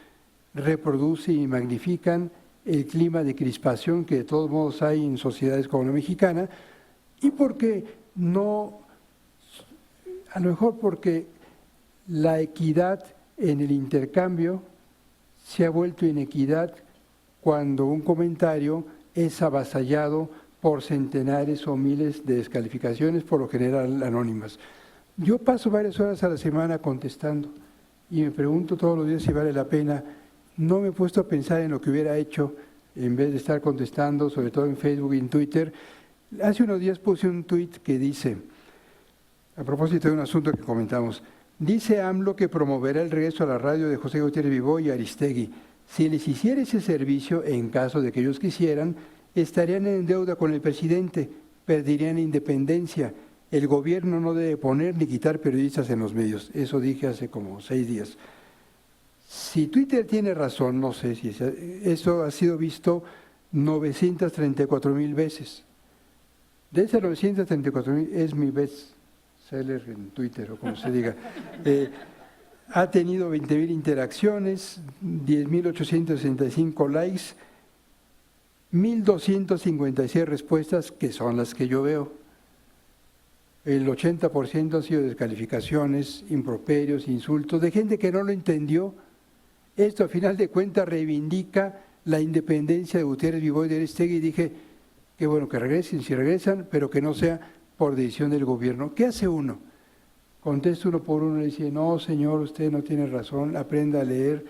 reproducen y magnifican el clima de crispación que de todos modos hay en sociedades como la mexicana, y porque no, a lo mejor porque la equidad en el intercambio se ha vuelto inequidad cuando un comentario es avasallado por centenares o miles de descalificaciones, por lo general anónimas. Yo paso varias horas a la semana contestando y me pregunto todos los días si vale la pena. No me he puesto a pensar en lo que hubiera hecho en vez de estar contestando, sobre todo en Facebook y en Twitter. Hace unos días puse un tuit que dice, a propósito de un asunto que comentamos, dice AMLO que promoverá el regreso a la radio de José Gutiérrez Vivó y Aristegui. Si les hiciera ese servicio, en caso de que ellos quisieran, estarían en deuda con el presidente, perderían independencia. el gobierno no debe poner ni quitar periodistas en los medios. Eso dije hace como 6 días. Si Twitter tiene razón, no sé si eso ha sido visto 934,000 veces. De esas 934,000 es mi bestseller en Twitter, o como se diga. Ha tenido 20,000 interacciones, 10,865 likes, 1,256 respuestas, que son las que yo veo. El 80% han sido descalificaciones, improperios, insultos, de gente que no lo entendió. Esto, a final de cuentas, reivindica la independencia de Gutiérrez Biboy de Aristegui, y dije, qué bueno que regresen, si regresan, pero que no sea por decisión del gobierno. ¿Qué hace uno? Contesta uno por uno y dice, no, señor, usted no tiene razón, aprenda a leer.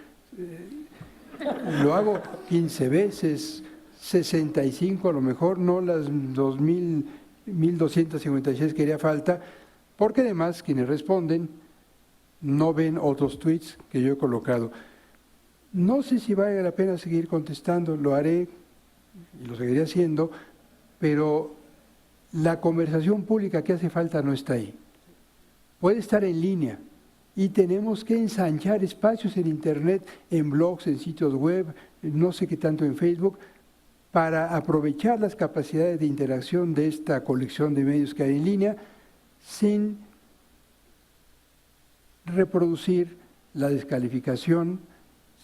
Lo hago 15 veces, 65 a lo mejor, no las 1,256 que haría falta, porque además quienes responden no ven otros tweets que yo he colocado. No sé si vale la pena seguir contestando, lo haré y lo seguiré haciendo, pero la conversación pública que hace falta no está ahí. Puede estar en línea y tenemos que ensanchar espacios en Internet, en blogs, en sitios web, no sé qué tanto en Facebook, para aprovechar las capacidades de interacción de esta colección de medios que hay en línea sin reproducir la descalificación,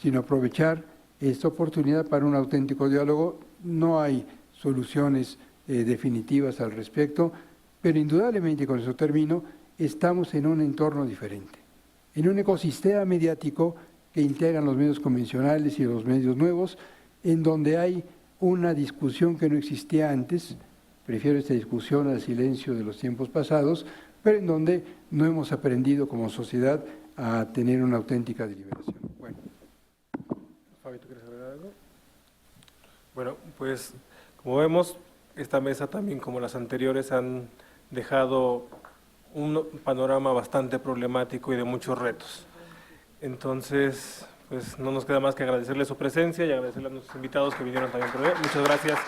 sino aprovechar esta oportunidad para un auténtico diálogo. No hay soluciones definitivas al respecto, pero indudablemente, con eso termino, estamos en un entorno diferente, en un ecosistema mediático que integran los medios convencionales y los medios nuevos, en donde hay una discusión que no existía antes. Prefiero esta discusión al silencio de los tiempos pasados, pero en donde no hemos aprendido como sociedad a tener una auténtica deliberación. Bueno. Fabi, ¿tú quieres agregar algo? Bueno, pues como vemos, esta mesa también, como las anteriores, han dejado un panorama bastante problemático y de muchos retos. Entonces, pues no nos queda más que agradecerle su presencia y agradecerle a nuestros invitados que vinieron también por hoy. Muchas gracias.